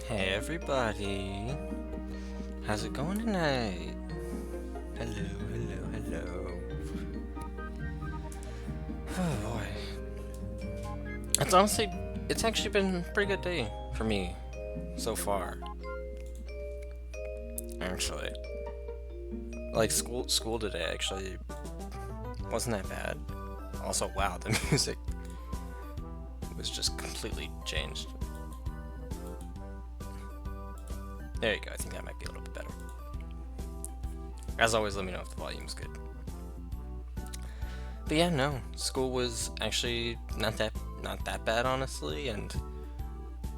Hey everybody, how's it going tonight? Hello, hello, hello. Oh boy. It's actually been a pretty good day for me so far. Actually, like school today actually wasn't that bad. Also, wow, the music was just completely changed. There you go. I think that might be a little bit better. As always, let me know if the volume's good. But yeah, no, school was actually not that bad, honestly, and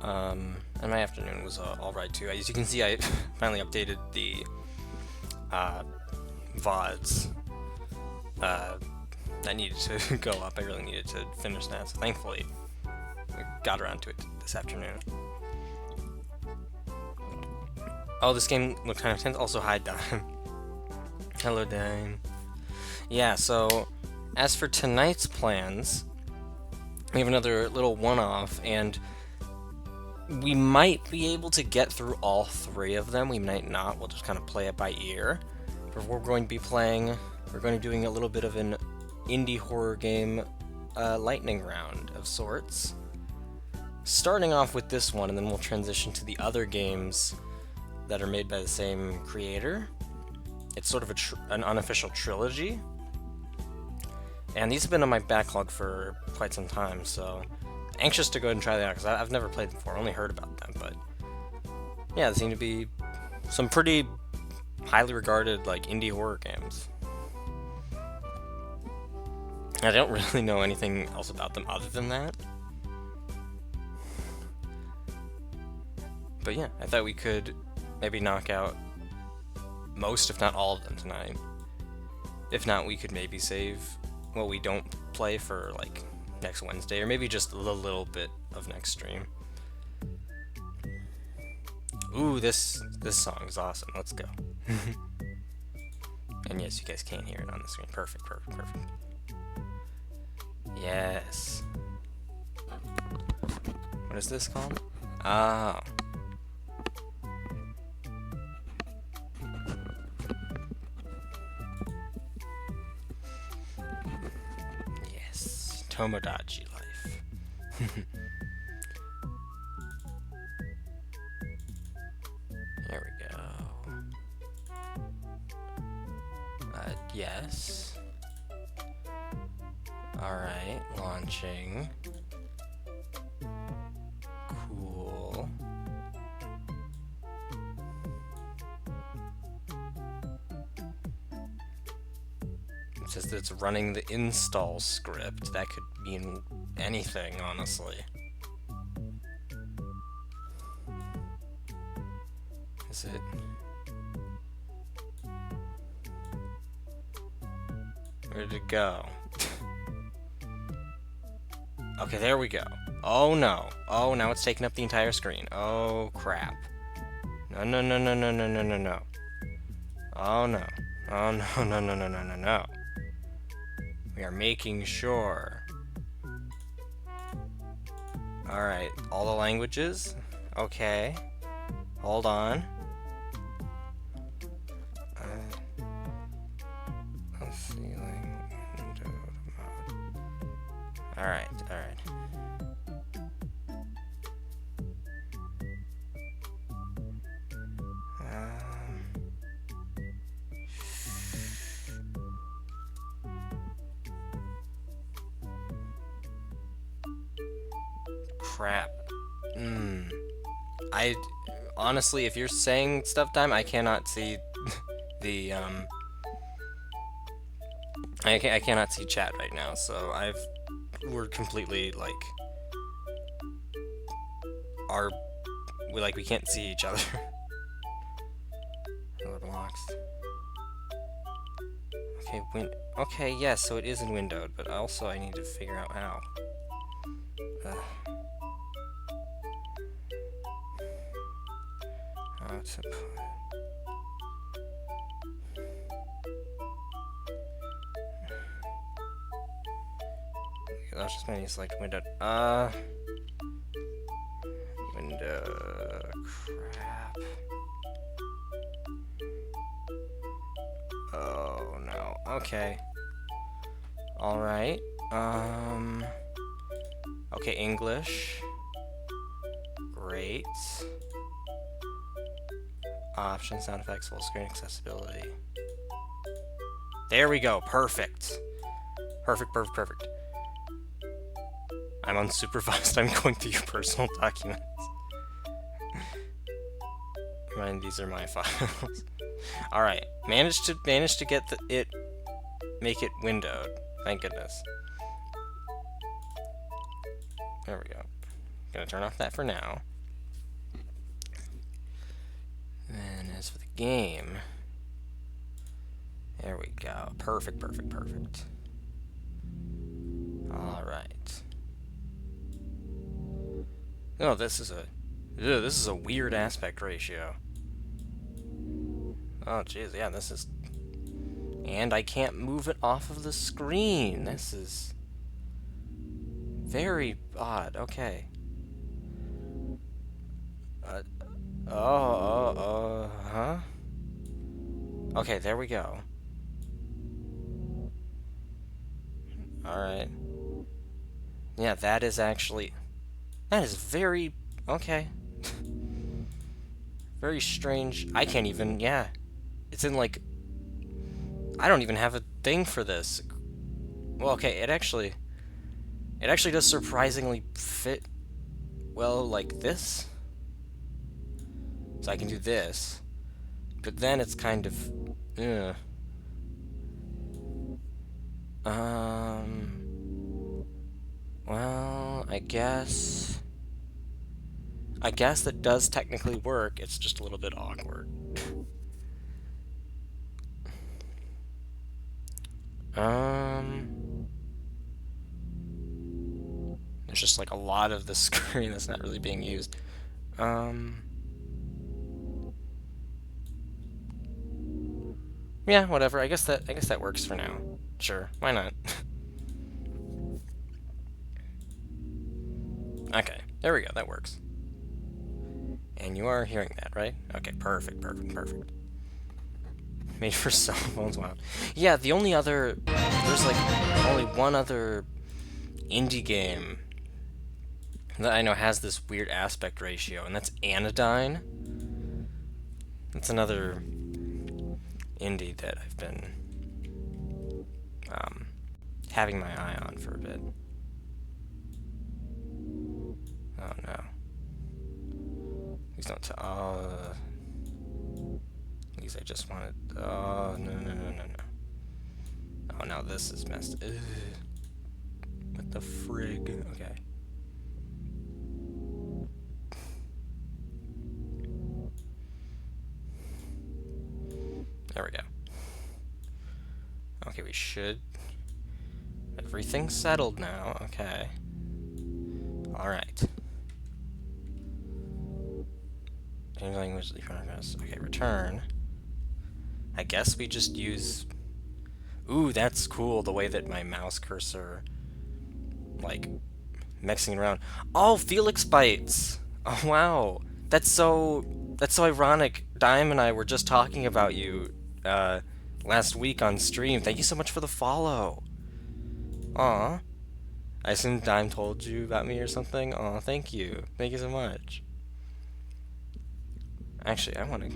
my afternoon was all right too. As you can see, I finally updated the uh, VODs uh, that needed to go up. I really needed to finish that, so thankfully, I got around to it this afternoon. Oh, this game looked kind of tense. Also, hi, Dime. Hello, Dime. Yeah, so as for tonight's plans, we have another little one-off, and we might be able to get through all three of them. We might not. We'll just kind of play it by ear. But we're going to be doing a little bit of an indie horror game lightning round of sorts. Starting off with this one, and then we'll transition to the other games that are made by the same creator. It's sort of an unofficial trilogy. And these have been on my backlog for quite some time, so anxious to go ahead and try them out, because I've never played them before, only heard about them, but yeah, they seem to be some pretty highly regarded, like, indie horror games. I don't really know anything else about them other than that. But yeah, I thought we could maybe knock out most, if not all of them tonight. If not, we could maybe save what we don't play for, like, next Wednesday, or maybe just a little bit of next stream. Ooh, this song is awesome. Let's go. And yes, you guys can't hear it on the screen. Perfect, perfect, perfect. Yes. What is this called? Oh. Yes. Tomodachi Life. There we go. Yes. Alright, launching. Cool. It says that it's running the install script. That could mean anything, honestly. Is it? Where did it go? Okay, there we go. Oh no. Oh, now it's taking up the entire screen. Oh crap. No, no, no, no, no, no, no, no, no. Oh no. Oh no, no, no, no, no, no, no. We are making sure. Alright, all the languages? Okay. Hold on. Alright, alright. Crap. I honestly, if you're saying stuff time, I cannot see the I cannot see chat right now, so we're completely like we can't see each other. Door blocks. Okay, okay, yes, so it is in windowed, but also I need to figure out how. How to put. That's just my select windowed. Window. Crap. Oh no. Okay. Alright. Okay, English. Great. Options, sound effects, full screen accessibility. There we go. Perfect. Perfect, perfect, perfect. I'm unsupervised. I'm going through your personal documents. Mind, these are my files. All right, managed to get make it windowed. Thank goodness. There we go. Gonna turn off that for now. And as for the game, there we go. Perfect, perfect, perfect. All right. Oh, this is a weird aspect ratio. Oh, jeez, yeah, this is... And I can't move it off of the screen. This is... very odd. Okay. Huh? Okay, there we go. Alright. Yeah, that is actually... That is very... Okay. Very strange. I can't even... Yeah. It's in, like... I don't even have a thing for this. Well, okay, it actually does surprisingly fit well like this. So I can do this. But then it's kind of... Well, I guess that does technically work. It's just a little bit awkward. There's just like a lot of the screen that's not really being used. Yeah, whatever. I guess that works for now. Sure, why not? Okay, there we go. That works. And you are hearing that, right? Okay, perfect, perfect, perfect. Made for cell phones, wow. Yeah, the only other... There's, like, only one other indie game that I know has this weird aspect ratio, and that's Anodyne. That's another indie that I've been having my eye on for a bit. Oh, no. Please don't tell... At least I just wanted... Oh, no, no, no, no, no. Oh, now this is messed... Ugh. What the frig? Okay. There we go. Okay, we should... Everything's settled now. Okay. Alright. Change language, leave progress. Okay, return. I guess we just use... Ooh, that's cool, the way that my mouse cursor... like, mixing around. Oh, Felix Bites! Oh, wow. That's so ironic. Dime and I were just talking about you, last week on stream. Thank you so much for the follow. Aw. I assume Dime told you about me or something? Aw, thank you. Thank you so much. Actually, I want to...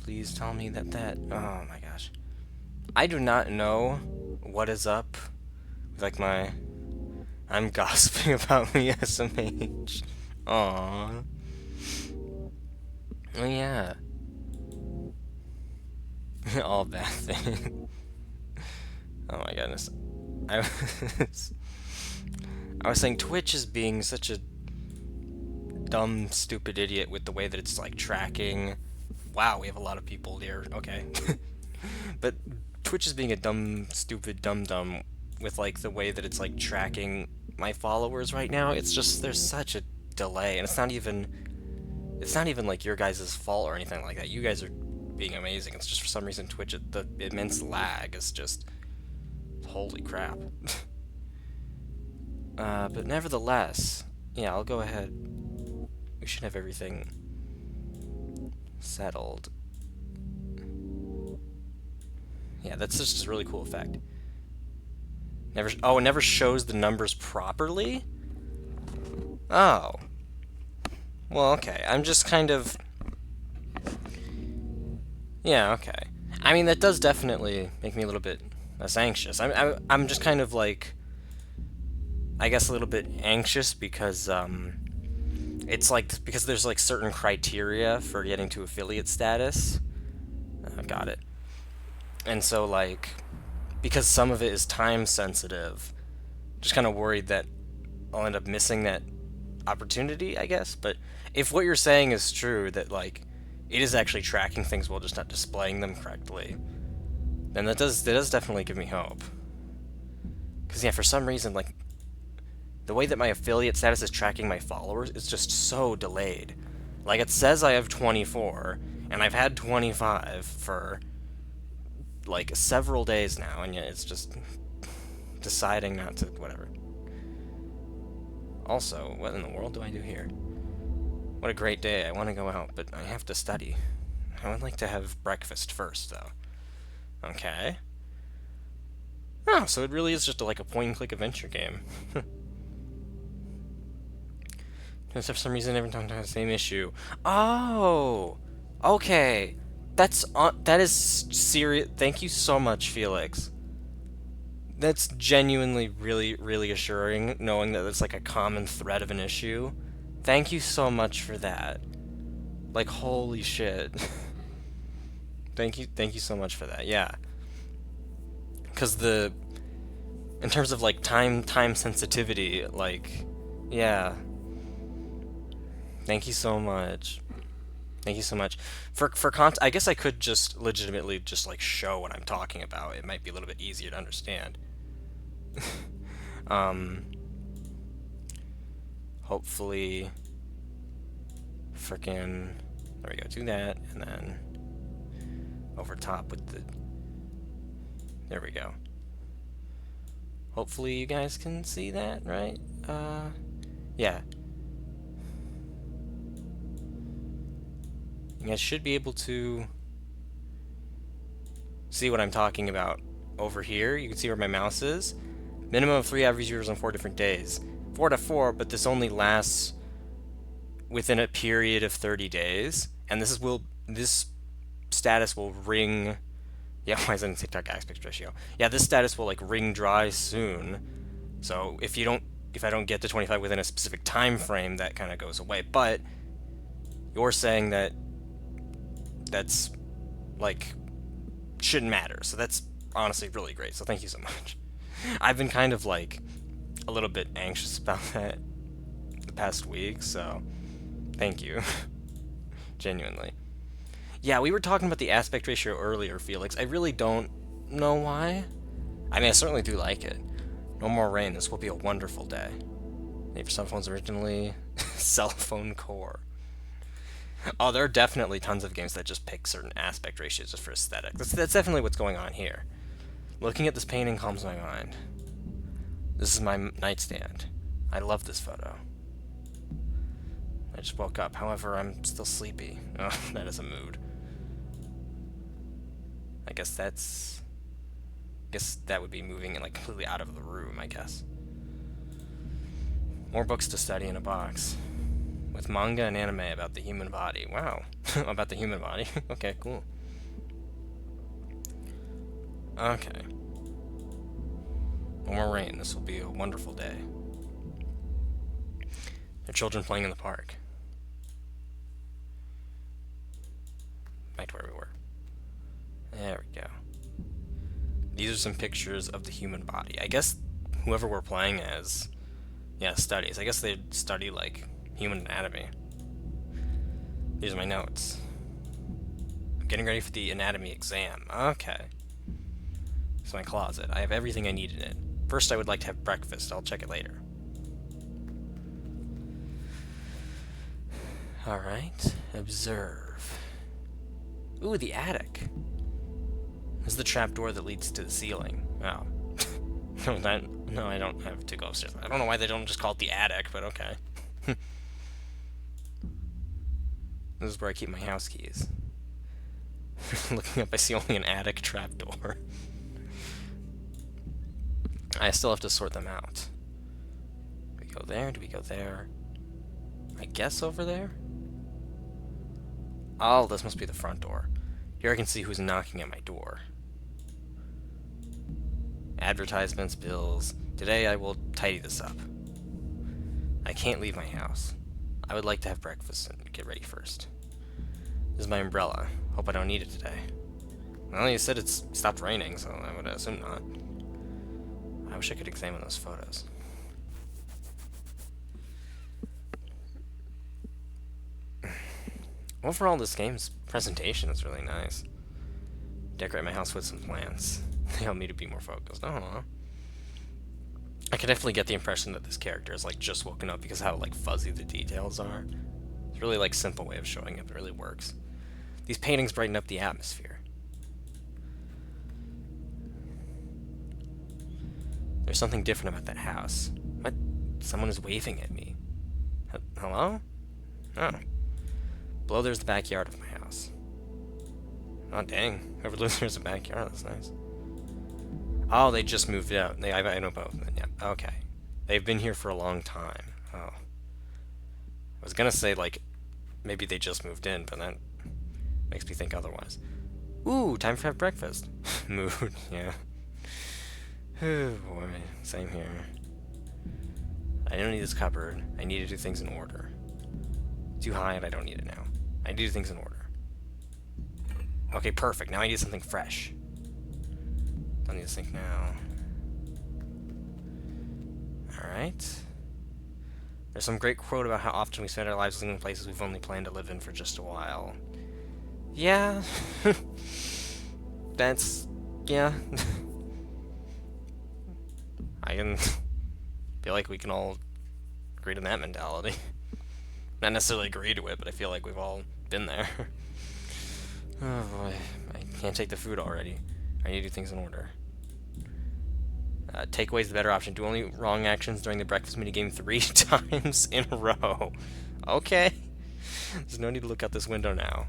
Please tell me that... Oh my gosh. I do not know what is up with, like, my... I'm gossiping about me SMH. Aww. Oh, yeah. All bad thing. Oh my goodness. I was saying Twitch is being such a dumb, stupid idiot with the way that it's, like, tracking. Wow, we have a lot of people here. Okay. But Twitch is being a dumb, stupid, dumb with, like, the way that it's, like, tracking my followers right now. It's just, there's such a delay, and it's not even like your guys' fault or anything like that. You guys are being amazing. It's just for some reason Twitch, the immense lag is just, holy crap. But nevertheless, yeah, I'll go ahead. we should have everything settled. Yeah, that's just a really cool effect. It never shows the numbers properly? Oh. Well, okay. I'm just kind of... Yeah, okay. I mean, that does definitely make me a little bit less anxious. I'm just kind of like... I guess a little bit anxious because, it's like... Because there's, like, certain criteria for getting to affiliate status. Got it. And so, like... Because some of it is time sensitive, just kind of worried that I'll end up missing that opportunity, I guess. But if what you're saying is true, that like it is actually tracking things while just not displaying them correctly, then that does definitely give me hope. Because yeah, for some reason, like the way that my affiliate status is tracking my followers is just so delayed. Like it says I have 24, and I've had 25 for like several days now, and yet it's just deciding not to, whatever. Also, what in the world do I do here? What a great day. I want to go out, but I have to study. I would like to have breakfast first, though. Okay. Oh, so it really is just like a point-and-click adventure game. Because for some reason every time I have the same issue. Oh! Okay. That is serious. Thank you so much, Felix. That's genuinely really, really assuring, knowing that it's like a common thread of an issue. Thank you so much for that. Like, holy shit. Thank you so much for that, yeah. Because in terms of like time sensitivity, like, yeah. Thank you so much. Thank you so much. I guess I could just legitimately just like show what I'm talking about. It might be a little bit easier to understand. Hopefully, frickin', there we go, do that, and then over top with the, there we go. Hopefully you guys can see that, right? Yeah. You guys should be able to see what I'm talking about over here. You can see where my mouse is. Minimum of 3 average viewers on 4 different days. 4 to 4, but this only lasts within a period of 30 days. And this status will ring... Yeah, why is it in TikTok aspect ratio? Yeah, this status will like ring dry soon. So if I don't get to 25 within a specific time frame, that kind of goes away. But you're saying that that's like shouldn't matter. So that's honestly really great. So thank you so much. I've been kind of like a little bit anxious about that the past week, so thank you. Genuinely. Yeah, we were talking about the aspect ratio earlier, Felix. I really don't know why. I mean, I certainly do like it. No more rain. This will be a wonderful day. Made for cell phones originally. Cell phone core. Oh, there are definitely tons of games that just pick certain aspect ratios just for aesthetics. That's definitely what's going on here. Looking at this painting calms my mind. This is my nightstand. I love this photo. I just woke up. However, I'm still sleepy. Oh, that is a mood. I guess that would be moving like completely out of the room, I guess. More books to study in a box. With manga and anime about the human body. Wow. About the human body. Okay, cool. Okay. No more rain. This will be a wonderful day. There are children playing in the park. Back to where we were. There we go. These are some pictures of the human body. I guess whoever we're playing as, yeah, studies. I guess they study, like, human anatomy. These are my notes. I'm getting ready for the anatomy exam. Okay. It's my closet. I have everything I need in it. First, I would like to have breakfast. I'll check it later. Alright. Observe. Ooh, the attic. This is the trapdoor that leads to the ceiling. Oh. No, I don't have to go upstairs. I don't know why they don't just call it the attic, but okay. This is where I keep my house keys. Looking up, I see only an attic trapdoor. I still have to sort them out. Do we go there? Do we go there? I guess over there? Oh, this must be the front door. Here I can see who's knocking at my door. Advertisements, bills. Today I will tidy this up. I can't leave my house. I would like to have breakfast and get ready first. This is my umbrella. Hope I don't need it today. Well, you said it's stopped raining, so I would assume not. I wish I could examine those photos. Overall, this game's presentation is really nice. Decorate my house with some plants. They help me to be more focused. I don't know. I can definitely get the impression that this character is like just woken up because of how like fuzzy the details are. It's really like simple way of showing it, but it really works. These paintings brighten up the atmosphere. There's something different about that house. What? Someone is waving at me. Hello? Oh. Below there's the backyard of my house. Oh dang. Whoever lives here has a backyard, that's nice. Oh, they just moved out. I know both of them, yeah. Okay. They've been here for a long time. Oh. I was gonna say, like, maybe they just moved in, but that makes me think otherwise. Ooh, time to have breakfast. Mood, yeah. Oh boy, same here. I don't need this cupboard. I need to do things in order. Too high and I don't need it now. I need to do things in order. Okay, perfect. Now I need something fresh. Don't need to think now. Alright. There's some great quote about how often we spend our lives living in places we've only planned to live in for just a while. Yeah. That's... yeah. I can feel like we can all agree to that mentality. Not necessarily agree to it, but I feel like we've all been there. Oh boy, I can't take the food already. I need to do things in order. Takeaway's the better option. Do only wrong actions during the breakfast minigame 3 times in a row. Okay. There's no need to look out this window now.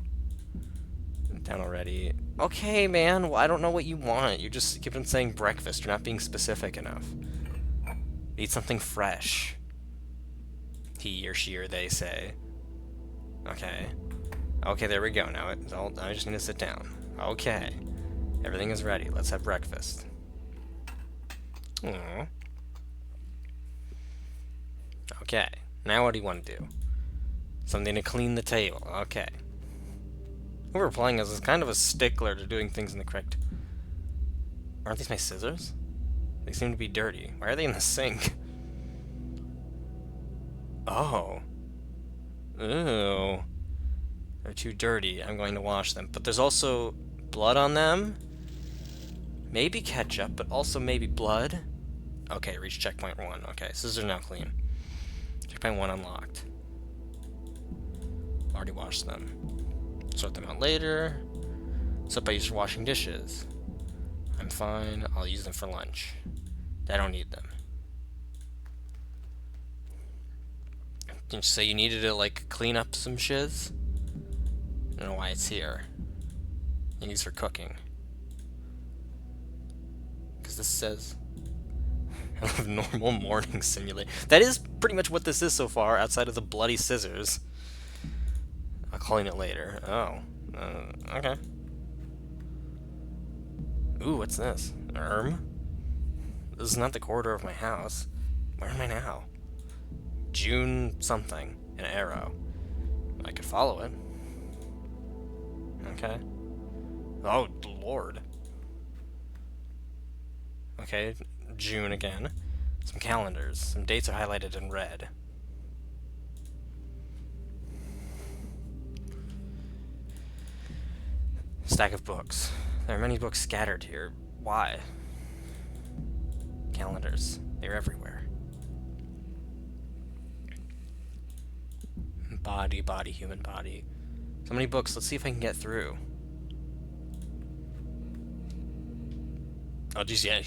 Down already. Okay, man. Well, I don't know what you want. You just keep on saying breakfast. You're not being specific enough. Need something fresh. He or she or they say. Okay. Okay, there we go. Now I just need to sit down. Okay. Everything is ready. Let's have breakfast. Aww. Okay. Now what do you want to do? Something to clean the table. Okay. Who we're playing as is kind of a stickler to doing things in the correct... Aren't these my scissors? They seem to be dirty. Why are they in the sink? Oh. Ew. They're too dirty. I'm going to wash them. But there's also blood on them. Maybe ketchup, but also maybe blood. Okay, reach checkpoint 1. Okay, scissors are now clean. Checkpoint 1 unlocked. Already washed them. Sort them out later. Except I used for washing dishes. I'm fine. I'll use them for lunch. I don't need them. Didn't you say you needed to, like, clean up some shiz? I don't know why it's here. I think it's for cooking. Because this says... I love normal morning simulator. That is pretty much what this is so far, outside of the bloody scissors. I'll clean it later. Oh. Okay. Ooh, what's this? This is not the corridor of my house. Where am I now? June something. An arrow. I could follow it. Okay. Oh, Lord. Okay, June again. Some calendars. Some dates are highlighted in red. Stack of books. There are many books scattered here. Why? Calendars. They're everywhere. Body, human body. So many books. Let's see if I can get through. Oh, geez, yeah.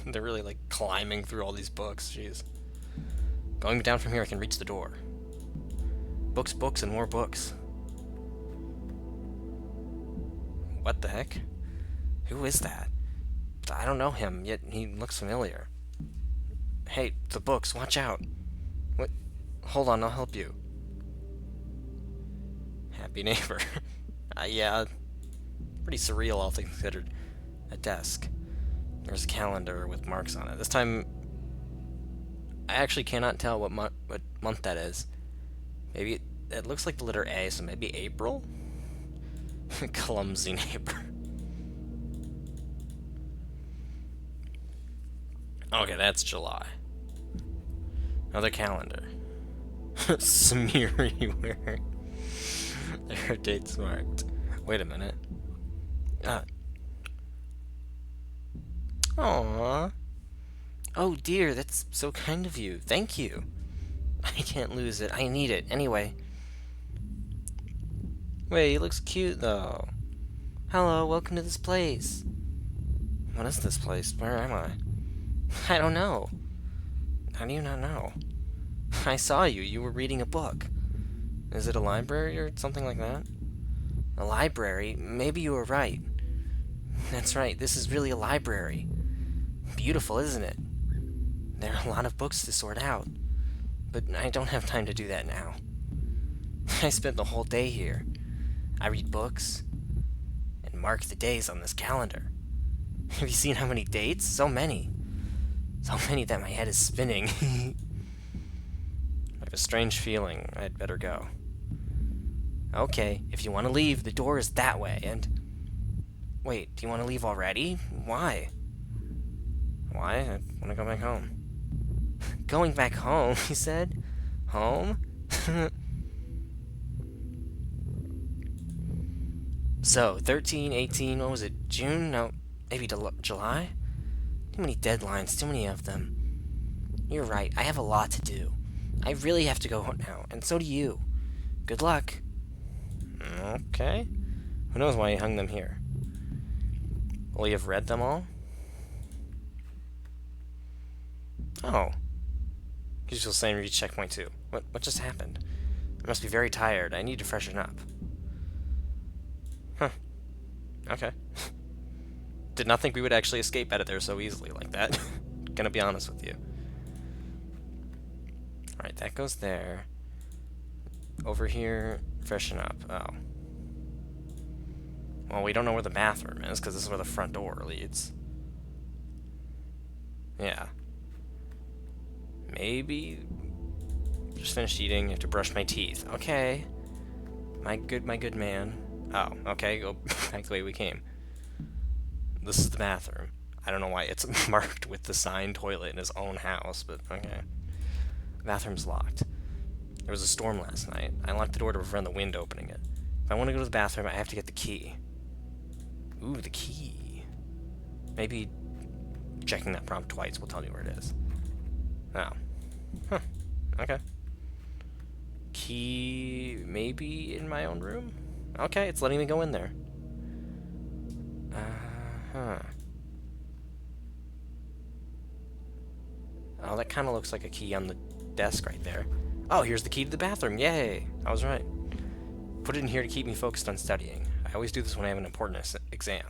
They're really, like, climbing through all these books. Jeez. Going down from here, I can reach the door. Books, and more books. What the heck? Who is that? I don't know him, yet he looks familiar. Hey, the books, watch out. What? Hold on, I'll help you. Happy neighbor. Yeah, pretty surreal, all things considered. A desk. There's a calendar with marks on it. This time, I actually cannot tell what month that is. Maybe it looks like the letter A, so maybe April? Clumsy neighbor. Okay, that's July. Another calendar. Smeary where their date's marked. Wait a minute. Aww. Oh dear, that's so kind of you. Thank you. I can't lose it. I need it. Anyway. Wait, he looks cute though. Hello, welcome to this place. What is this place? Where am I? I don't know. How do you not know? I saw you. You were reading a book. Is it a library or something like that? A library? Maybe you were right. That's right. This is really a library. Beautiful, isn't it? There are a lot of books to sort out. But I don't have time to do that now. I spent the whole day here. I read books and mark the days on this calendar. Have you seen how many dates? So many. So many that my head is spinning. I have a strange feeling I'd better go. Okay, if you want to leave, the door is that way, and... Wait, do you want to leave already? Why? Why? I want to go back home. Going back home, he said? Home? So, 13, 18, what was it? June? No, maybe July? Too many deadlines, too many of them. You're right, I have a lot to do. I really have to go home now, and so do you. Good luck. Okay. Who knows why he hung them here? Will you have read them all? Oh. He's still saying reach checkpoint 2. What just happened? I must be very tired. I need to freshen up. Huh. Okay. Did not think we would actually escape out of there so easily like that. Gonna be honest with you. Alright, that goes there. Over here, freshen up. Oh. Well, we don't know where the bathroom is, because this is where the front door leads. Yeah. Maybe... Just finished eating, have to brush my teeth. Okay. My good man. Oh, okay, go back the way we came. This is the bathroom. I don't know why it's marked with the sign toilet in his own house, but okay. The bathroom's locked. There was a storm last night. I locked the door to prevent the wind opening it. If I want to go to the bathroom, I have to get the key. Ooh, the key. Maybe checking that prompt twice will tell you where it is. Oh. Huh. Okay. Key maybe in my own room? Okay, it's letting me go in there. Uh-huh. Oh, that kind of looks like a key on the desk right there. Oh, here's the key to the bathroom. Yay! I was right. Put it in here to keep me focused on studying. I always do this when I have an important exam.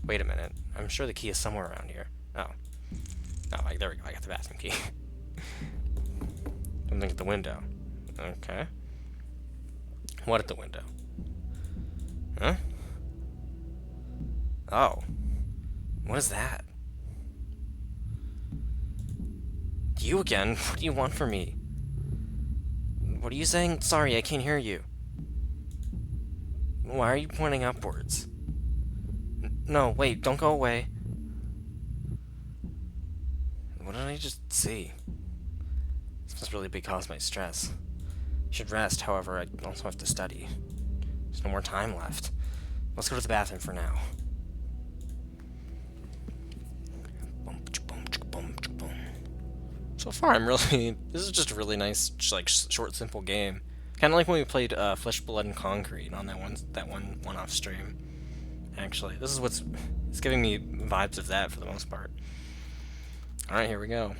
Wait a minute. I'm sure the key is somewhere around here. Oh. Oh, there we go. I got the bathroom key. Something at the window. Okay. What at the window? Huh? Oh. What is that? You again? What do you want from me? What are you saying? Sorry, I can't hear you. Why are you pointing upwards? No, wait, don't go away. What did I just see? This must really be caused by stress. I should rest, however, I also have to study. There's no more time left. Let's go to the bathroom for now. So far, this is just a really nice, short, simple game. Kind of like when we played Flesh, Blood, and Concrete on that one-off stream. Actually, this is it's giving me vibes of that for the most part. All right, here we go.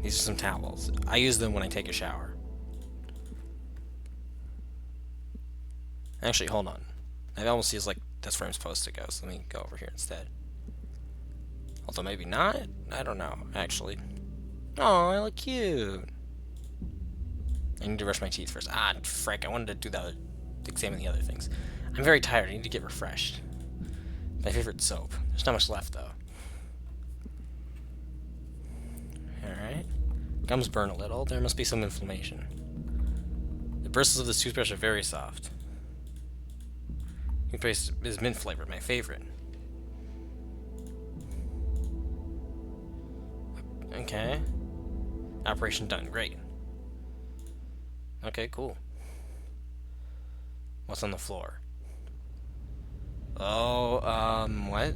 These are some towels. I use them when I take a shower. Actually, hold on. It almost feels like that's where I'm supposed to go, so let me go over here instead. Although maybe not? I don't know, actually. Oh, I look cute. I need to brush my teeth first. Ah, frick, I wanted to do the examine the other things. I'm very tired, I need to get refreshed. My favorite soap. There's not much left, though. Alright. Gums burn a little. There must be some inflammation. The bristles of this toothbrush are very soft. Toothpaste is mint flavored, my favorite. Okay. Operation done. Great. Okay, cool. What's on the floor? Oh, what?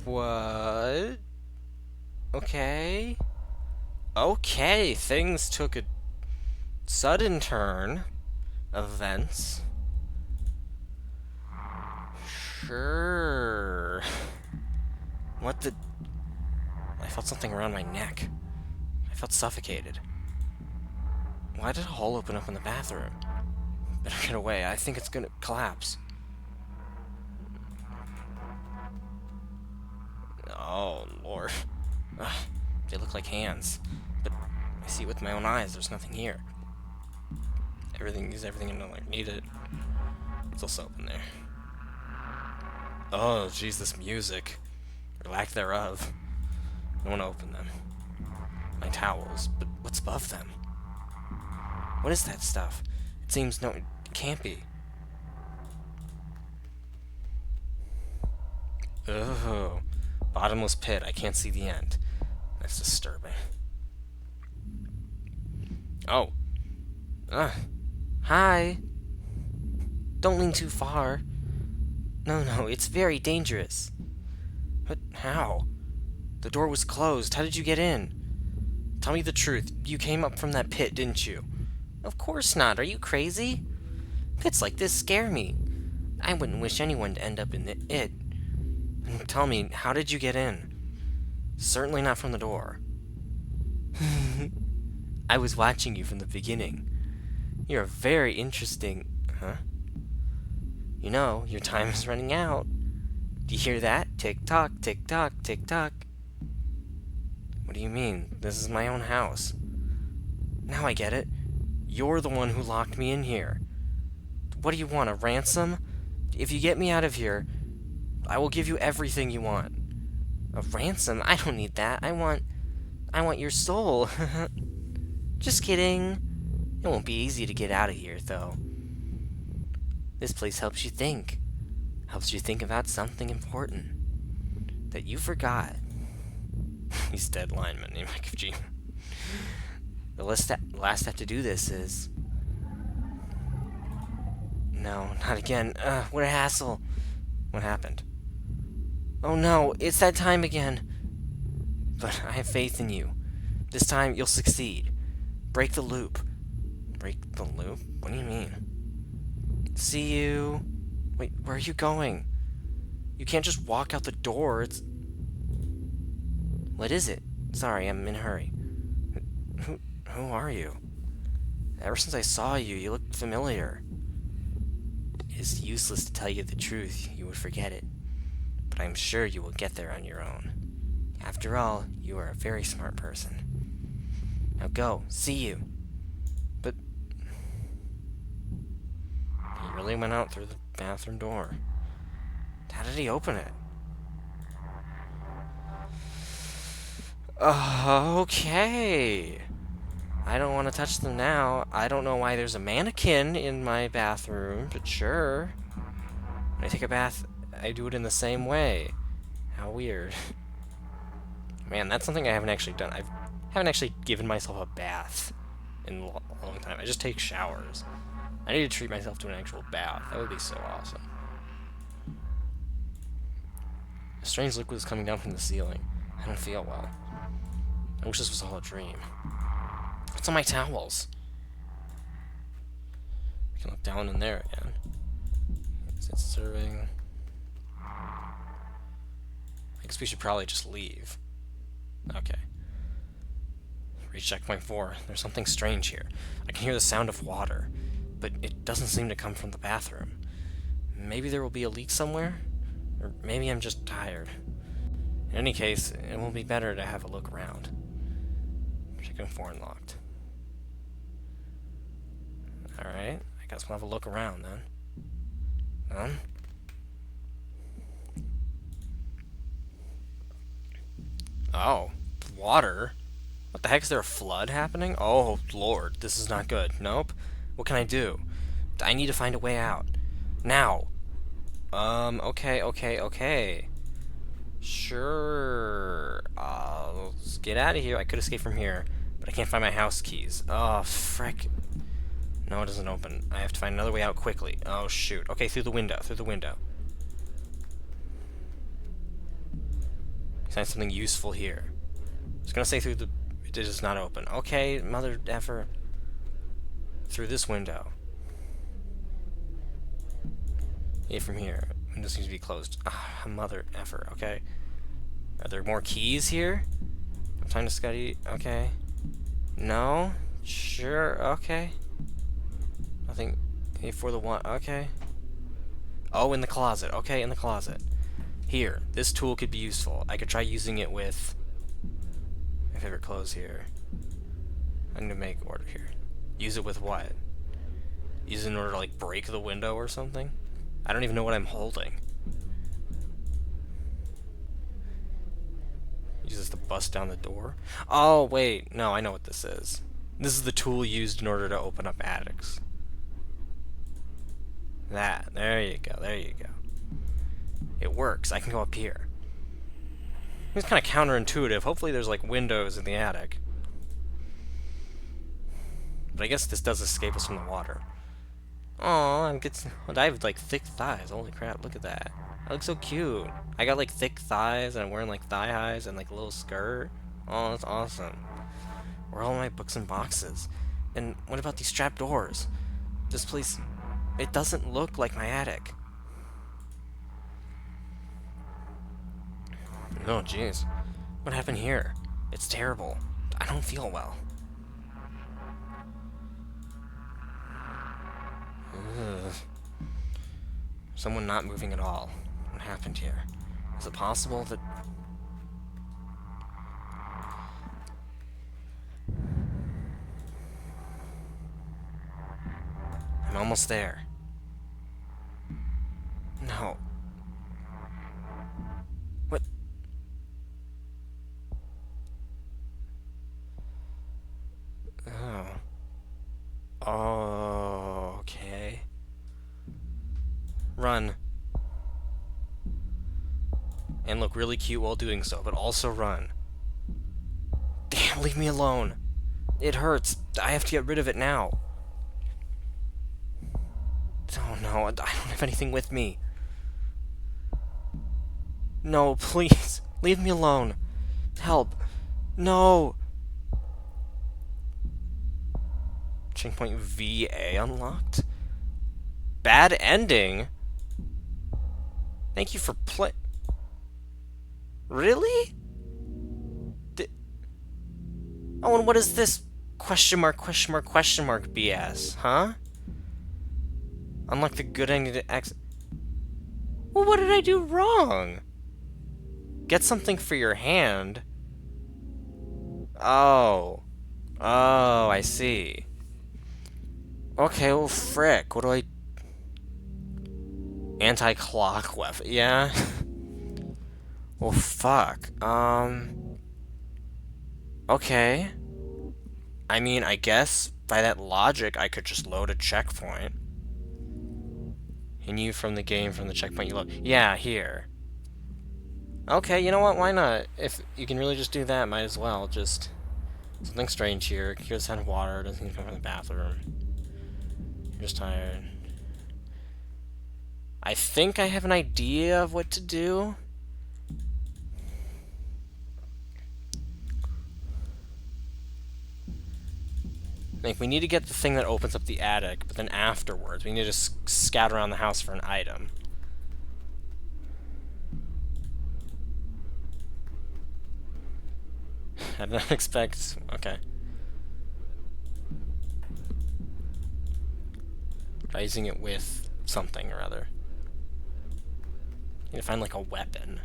What? Okay. Okay, things took a sudden turn. Events. Sure. What the... I felt something around my neck. I felt suffocated. Why did a hole open up in the bathroom? Better get away. I think it's gonna collapse. Oh, Lord. Ugh, they look like hands. But I see with my own eyes. There's nothing here. Everything in there like needed. There's still soap in there. Oh, jeez, this music. Or lack thereof. I want to open them. My towels. But what's above them? What is that stuff? It seems no... It can't be. Oh. Bottomless pit. I can't see the end. That's disturbing. Oh. Hi. Don't lean too far. No, it's very dangerous. But how? The door was closed. How did you get in? Tell me the truth. You came up from that pit, didn't you? Of course not. Are you crazy? Pits like this scare me. I wouldn't wish anyone to end up in it. And tell me, how did you get in? Certainly not from the door. I was watching you from the beginning. You're very interesting... Huh? You know, your time is running out. Do you hear that? Tick-tock, tick-tock, tick-tock. What do you mean? This is my own house. Now I get it. You're the one who locked me in here. What do you want, a ransom? If you get me out of here, I will give you everything you want. A ransom? I don't need that. I want your soul. Just kidding. It won't be easy to get out of here, though. This place helps you think. Helps you think about something important that you forgot. He's dead lineman named G. The last step to do this is... No, not again. What a hassle. What happened? Oh no, it's that time again. But I have faith in you. This time you'll succeed. Break the loop. Break the loop? What do you mean? See you... Wait, where are you going? You can't just walk out the door, it's... What is it? Sorry, I'm in a hurry. Who are you? Ever since I saw you, you look familiar. It is useless to tell you the truth, you would forget it. But I'm sure you will get there on your own. After all, you are a very smart person. Now go, see you. But... He really went out through the bathroom door. How did he open it? Okay. I don't want to touch them now. I don't know why there's a mannequin in my bathroom, but sure. When I take a bath, I do it in the same way. How weird. Man, that's something I haven't actually done. I haven't actually given myself a bath in a long time. I just take showers. I need to treat myself to an actual bath. That would be so awesome. A strange liquid is coming down from the ceiling. I don't feel well. I wish this was all a dream. What's on my towels? I can look down in there again. Is it serving? I guess we should probably just leave. Okay. Reach checkpoint 4. There's something strange here. I can hear the sound of water, but it doesn't seem to come from the bathroom. Maybe there will be a leak somewhere? Or maybe I'm just tired. In any case, it will be better to have a look around. Checkpoint 4 unlocked. Alright, I guess we'll have a look around then. Oh, water? What the heck, is there a flood happening? Oh, Lord, this is not good. Nope. What can I do? I need to find a way out. Now. Okay. Sure. Let's get out of here. I could escape from here, but I can't find my house keys. Oh, frick. No, it doesn't open. I have to find another way out quickly. Oh, shoot. Okay, through the window. Find something useful here. I was gonna say through the... It does not open. Okay, mother effer. Through this window. Yeah, from here. Window seems to be closed. Ah, mother effer. Okay. Are there more keys here? Time to study. Okay. No? Sure. Okay. Nothing. For the one. Okay. Oh, in the closet. Okay, in the closet. Here. This tool could be useful. I could try using it with my favorite clothes here. I'm gonna make order here. Use it with what? Use it in order to, like, break the window or something? I don't even know what I'm holding. Use this to bust down the door? Oh, wait. No, I know what this is. This is the tool used in order to open up attics. That. There you go. It works. I can go up here. It's kind of counterintuitive. Hopefully there's, like, windows in the attic. But I guess this does escape us from the water. Aw, I have, like, thick thighs. Holy crap, look at that. I look so cute. I got, like, thick thighs, and I'm wearing, like, thigh highs and, like, a little skirt. Oh, that's awesome. Where are all my books and boxes? And what about these trap doors? This place, it doesn't look like my attic. Oh, jeez. What happened here? It's terrible. I don't feel well. Ugh. Someone not moving at all. What happened here? Is it possible that... I'm almost there. No. What? Oh. Oh, okay. Run. And look really cute while doing so, but also run. Damn, leave me alone. It hurts. I have to get rid of it now. Oh no, I don't have anything with me. No, please. Leave me alone. Help. No. Checkpoint VA unlocked? Bad ending? Thank you for play... Really? Oh, and what is this question mark BS, huh? Unlock the good ending to X... Well, what did I do wrong? Get something for your hand? Oh. Oh, I see. Okay, well, frick. What do I... Anti-clock weapon. Yeah? Well, fuck. Okay. I mean, I guess by that logic, I could just load a checkpoint. And you from the game, from the checkpoint you load. Yeah, here. Okay, you know what? Why not? If you can really just do that, might as well. Just something strange here. Hear the sound of water. Doesn't need to come from the bathroom. You're just tired. I think I have an idea of what to do. Like, we need to get the thing that opens up the attic, but then afterwards, we need to scout around the house for an item. I did not expect... Okay. Try using it with something or other. Need to find like a weapon.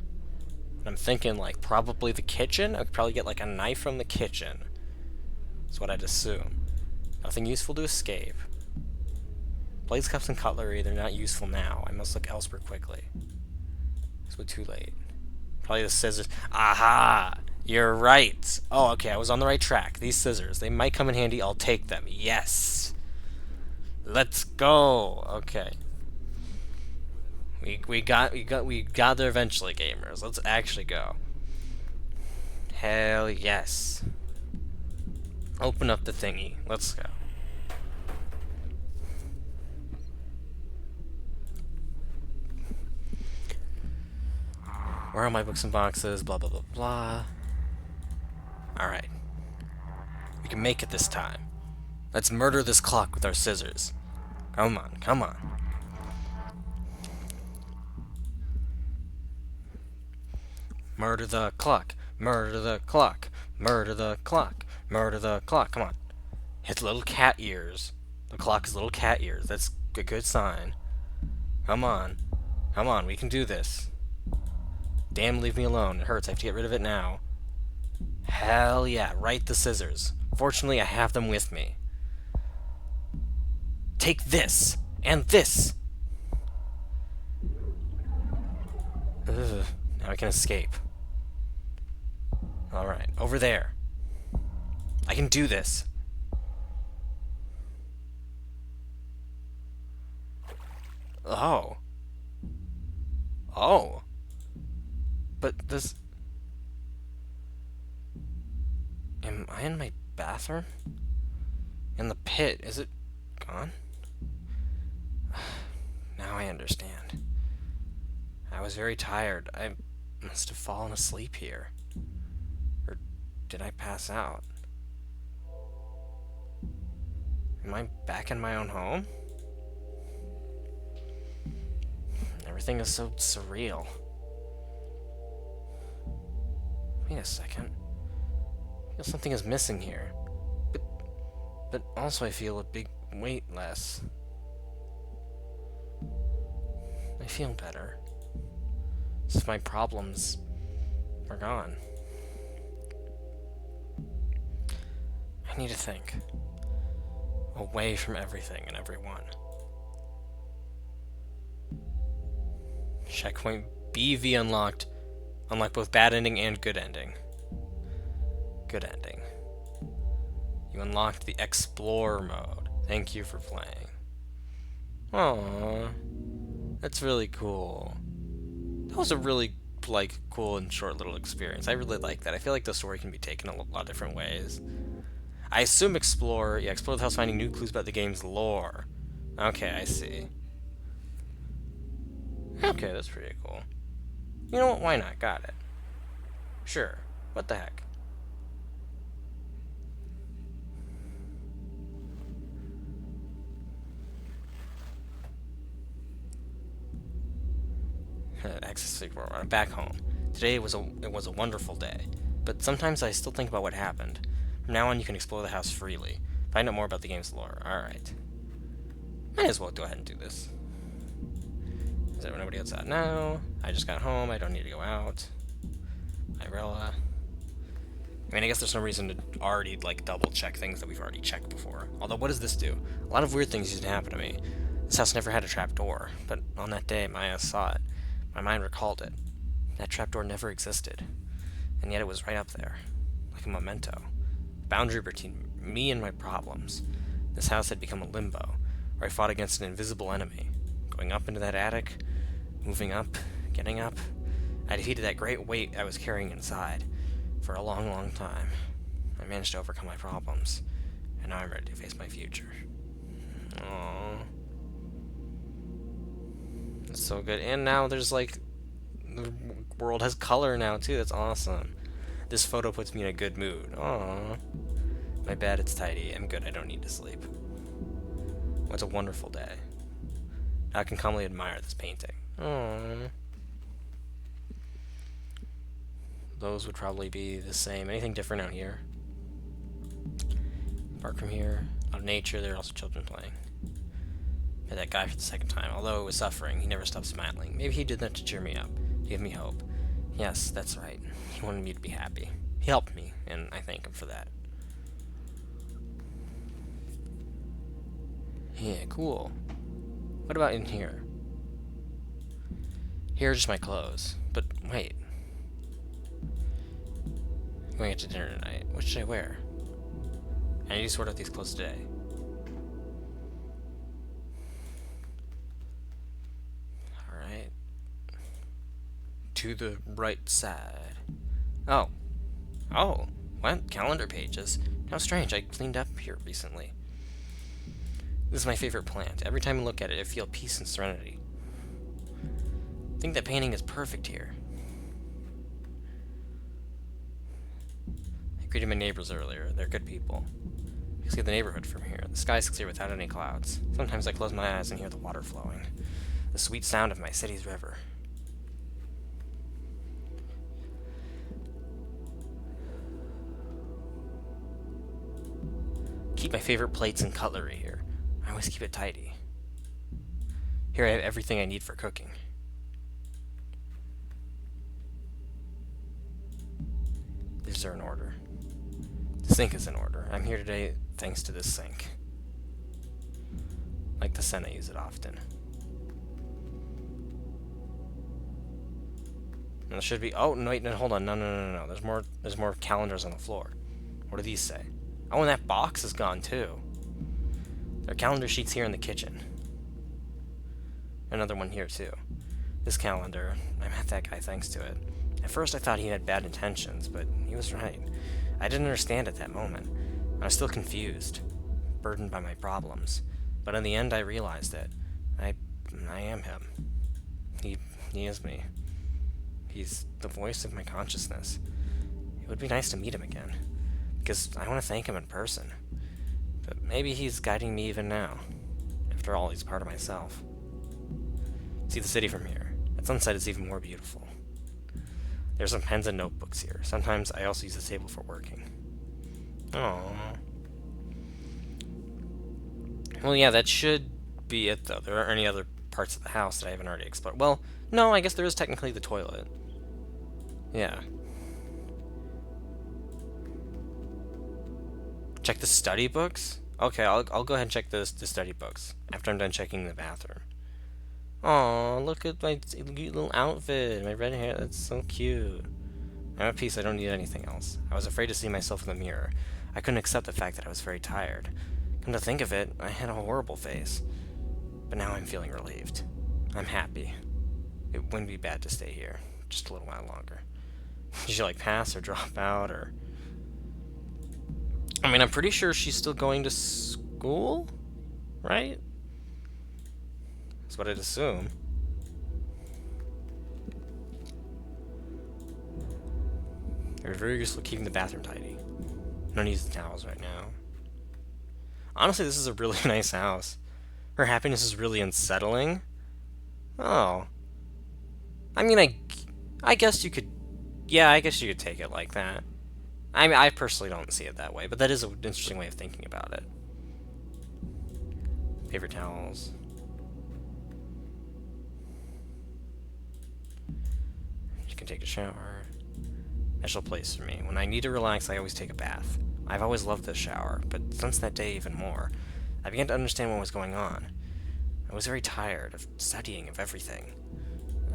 And I'm thinking like probably the kitchen. I could probably get like a knife from the kitchen. That's what I'd assume. Nothing useful to escape. Blades, cups, and cutlery, they're not useful now. I must look elsewhere quickly. This was too late. Probably the scissors. Aha! You're right! Oh, okay, I was on the right track. These scissors, they might come in handy. I'll take them. Yes! Let's go! Okay. We got there eventually, gamers. Let's actually go. Hell yes. Open up the thingy. Let's go. Where are my books and boxes? Blah, blah, blah, blah. Alright. We can make it this time. Let's murder this clock with our scissors. Come on, come on. Murder the clock. Murder the clock. Murder the clock. Murder the clock. Come on. Hit the little cat ears. The clock is little cat ears. That's a good sign. Come on. Come on, we can do this. Damn, leave me alone. It hurts. I have to get rid of it now. Hell yeah. Right the scissors. Fortunately, I have them with me. Take this. And this. Ugh. Now I can escape. Alright. Over there. I can do this. Oh. Oh. But this... Am I in my bathroom? In the pit? Is it gone? Now I understand. I was very tired. I must have fallen asleep here. Or did I pass out? Am I back in my own home? Everything is so surreal. Wait a second. I feel something is missing here. But also I feel a big weight less. I feel better. As if my problems are gone. I need to think. Away from everything and everyone. Checkpoint BV unlocked. Unlock both bad ending and good ending. Good ending. You unlocked the Explorer mode. Thank you for playing. Aww. That's really cool. That was a really, like, cool and short little experience. I really like that. I feel like the story can be taken a lot of different ways. I assume explore the house, finding new clues about the game's lore. Okay, I see. Okay, that's pretty cool. You know what? Why not? Got it. Sure. What the heck? Access I'm back home. Today it was a wonderful day, but sometimes I still think about what happened. From now on, you can explore the house freely. Find out more about the game's lore. All right. Might as well go ahead and do this. Is there nobody outside now? I just got home. I don't need to go out. Irella. I mean, I guess there's no reason to already, like, double-check things that we've already checked before. Although, what does this do? A lot of weird things used to happen to me. This house never had a trapdoor, but on that day, my eyes saw it. My mind recalled it. That trapdoor never existed. And yet it was right up there. Like a memento. A boundary between me and my problems. This house had become a limbo, where I fought against an invisible enemy. Going up into that attic, moving up, getting up. I defeated that great weight I was carrying inside. For a long, long time. I managed to overcome my problems. And now I'm ready to face my future. Aww. That's so good. And now there's like... the world has color now, too. That's awesome. This photo puts me in a good mood. Aww. My bed, it's tidy. I'm good. I don't need to sleep. What a wonderful day. I can calmly admire this painting. Aww. those would probably be the same. Anything different out here? Apart from here, out of nature, there are also children playing. Met that guy for the second time. Although it was suffering, he never stopped smiling. Maybe he did that to cheer me up, to give me hope. Yes, that's right. He wanted me to be happy. He helped me, and I thank him for that. Yeah, cool. What about in here? Here are just my clothes. But wait. I'm going out to dinner tonight. What should I wear? I need to sort out these clothes today. Alright. To the right side. Oh. Oh. What? Calendar pages. How strange. I cleaned up here recently. This is my favorite plant. Every time I look at it, I feel peace and serenity. I think that painting is perfect here. I greeted my neighbors earlier. They're good people. You can see the neighborhood from here. The sky's clear without any clouds. Sometimes I close my eyes and hear the water flowing. The sweet sound of my city's river. Keep my favorite plates and cutlery here. I always keep it tidy. Here I have everything I need for cooking. These are in order. The sink is in order. I'm here today thanks to this sink. Like the Sen, I use it often. And there should be... Oh, no, wait, no, hold on. No. There's more calendars on the floor. What do these say? Oh, and that box is gone, too. There are calendar sheets here in the kitchen. Another one here, too. This calendar, I met that guy thanks to it. At first I thought he had bad intentions, but he was right. I didn't understand at that moment. I was still confused, burdened by my problems. But in the end I realized that I am him. He is me. He's the voice of my consciousness. It would be nice to meet him again, because I want to thank him in person. But maybe he's guiding me even now. After all, he's part of myself. See the city from here. At sunset, it's even more beautiful. There's some pens and notebooks here. Sometimes I also use the table for working. Aww. Well, yeah, that should be it, though. There aren't any other parts of the house that I haven't already explored. Well, no, I guess there is technically the toilet. Yeah. Check the study books? Okay, I'll go ahead and check the study books after I'm done checking the bathroom. Aw, look at my cute little outfit. My red hair, that's so cute. I'm at peace, I don't need anything else. I was afraid to see myself in the mirror. I couldn't accept the fact that I was very tired. Come to think of it, I had a horrible face. But now I'm feeling relieved. I'm happy. It wouldn't be bad to stay here. Just a little while longer. Did you, like, pass or drop out, or... I mean, I'm pretty sure she's still going to school? Right? That's what I'd assume. They're very useful keeping the bathroom tidy. No need the towels right now. Honestly, this is a really nice house. Her happiness is really unsettling. Oh. I mean, I guess you could... Yeah, I guess you could take it like that. I mean, I personally don't see it that way, but that is an interesting way of thinking about it. Paper towels. You can take a shower. Special place for me. When I need to relax, I always take a bath. I've always loved this shower, but since that day even more, I began to understand what was going on. I was very tired of studying, of everything.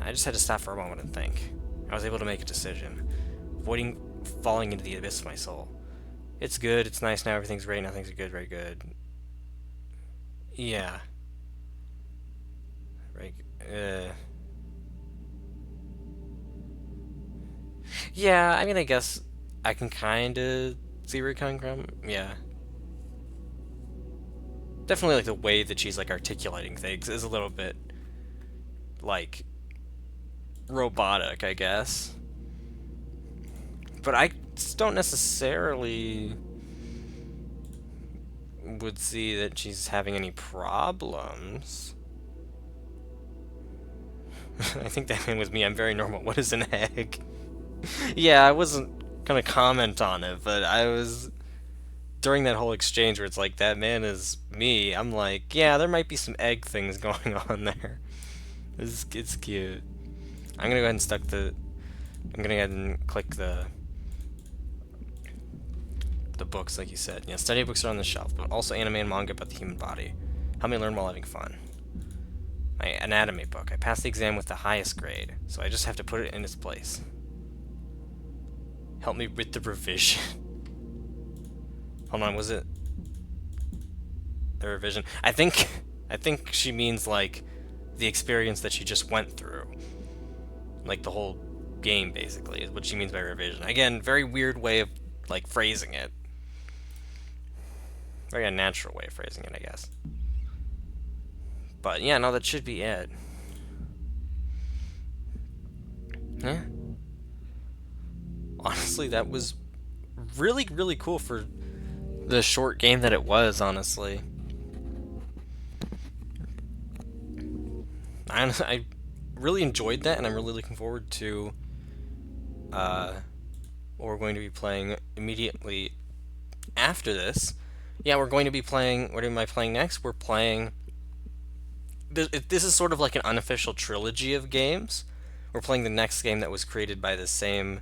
I just had to stop for a moment and think. I was able to make a decision, avoiding falling into the abyss of my soul. It's good, it's nice now, everything's great, nothing's good, very good. Yeah. Right, Yeah, I mean, I guess I can kinda see where you're coming from. Yeah. Definitely, like, the way that she's, like, articulating things is a little bit, like, robotic, I guess. But I just don't necessarily would see that she's having any problems. I think that man was me. I'm very normal. What is an egg? Yeah, I wasn't gonna comment on it, but I was during that whole exchange where it's like that man is me. I'm like, yeah, there might be some egg things going on there. It's cute. I'm gonna go ahead and stuck the. I'm gonna go ahead and click the books like you said. Yeah, study books are on the shelf, but also anime and manga about the human body. Help me learn while having fun. My anatomy book. I passed the exam with the highest grade, so I just have to put it in its place. Help me with the revision. Hold on, was it the revision? I think she means like the experience that she just went through. Like the whole game basically is what she means by revision. Again, very weird way of like phrasing it. Very unnatural way of phrasing it, I guess. But yeah, no, that should be it. Yeah. Honestly, that was really, really cool for the short game that it was, honestly. I really enjoyed that, and I'm really looking forward to uh, what we're going to be playing immediately after this. Yeah, we're going to be playing. What am I playing next? We're playing. This is sort of like an unofficial trilogy of games. We're playing the next game that was created by the same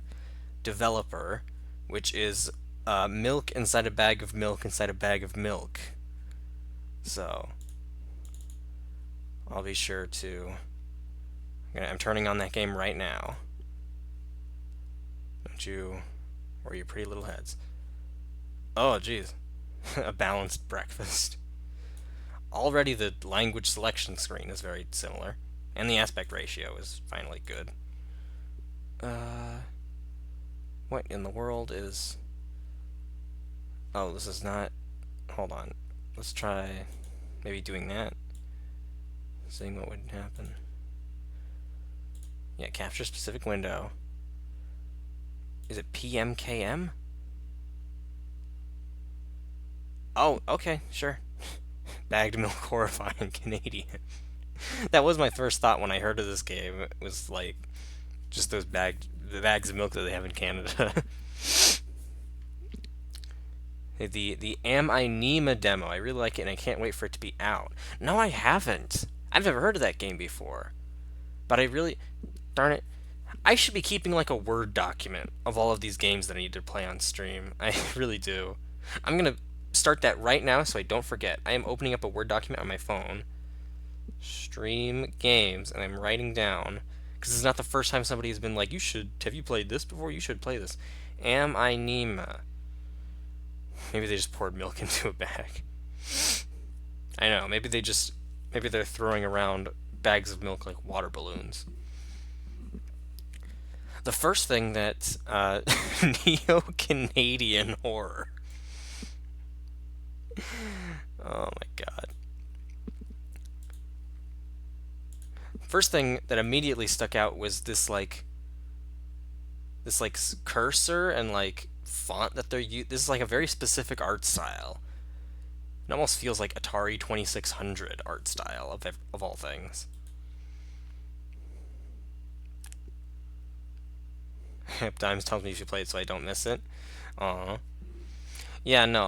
developer, which is milk inside a bag of milk inside a bag of milk. So I'll be sure to. I'm turning on that game right now. Don't you worry your pretty little heads. Oh, geez. A balanced breakfast. Already the language selection screen is very similar, and the aspect ratio is finally good. What in the world is... Oh, this is not... Hold on. Let's try maybe doing that. Seeing what would happen. Yeah, capture specific window. Is it PMKM? Oh, okay, sure. Bagged milk horrifying Canadian. That was my first thought when I heard of this game. It was like just the bags of milk that they have in Canada. The Am I Nima demo. I really like it and I can't wait for it to be out. No, I haven't. I've never heard of that game before. But I really darn it. I should be keeping like a Word document of all of these games that I need to play on stream. I really do. I'm gonna start that right now so I don't forget. I am opening up a Word document on my phone. Stream games, and I'm writing down because it's not the first time somebody has been like, "You should have you played this before? You should play this." Am I Nima? Maybe they just poured milk into a bag. I know. Maybe they're throwing around bags of milk like water balloons. The first thing that neo-Canadian horror. Oh my god. First thing that immediately stuck out was this cursor and like font that they're using. This is like a very specific art style. It almost feels like Atari 2600 art style of all things. Dimes tells me you should play it so I don't miss it. Aww. Yeah, no,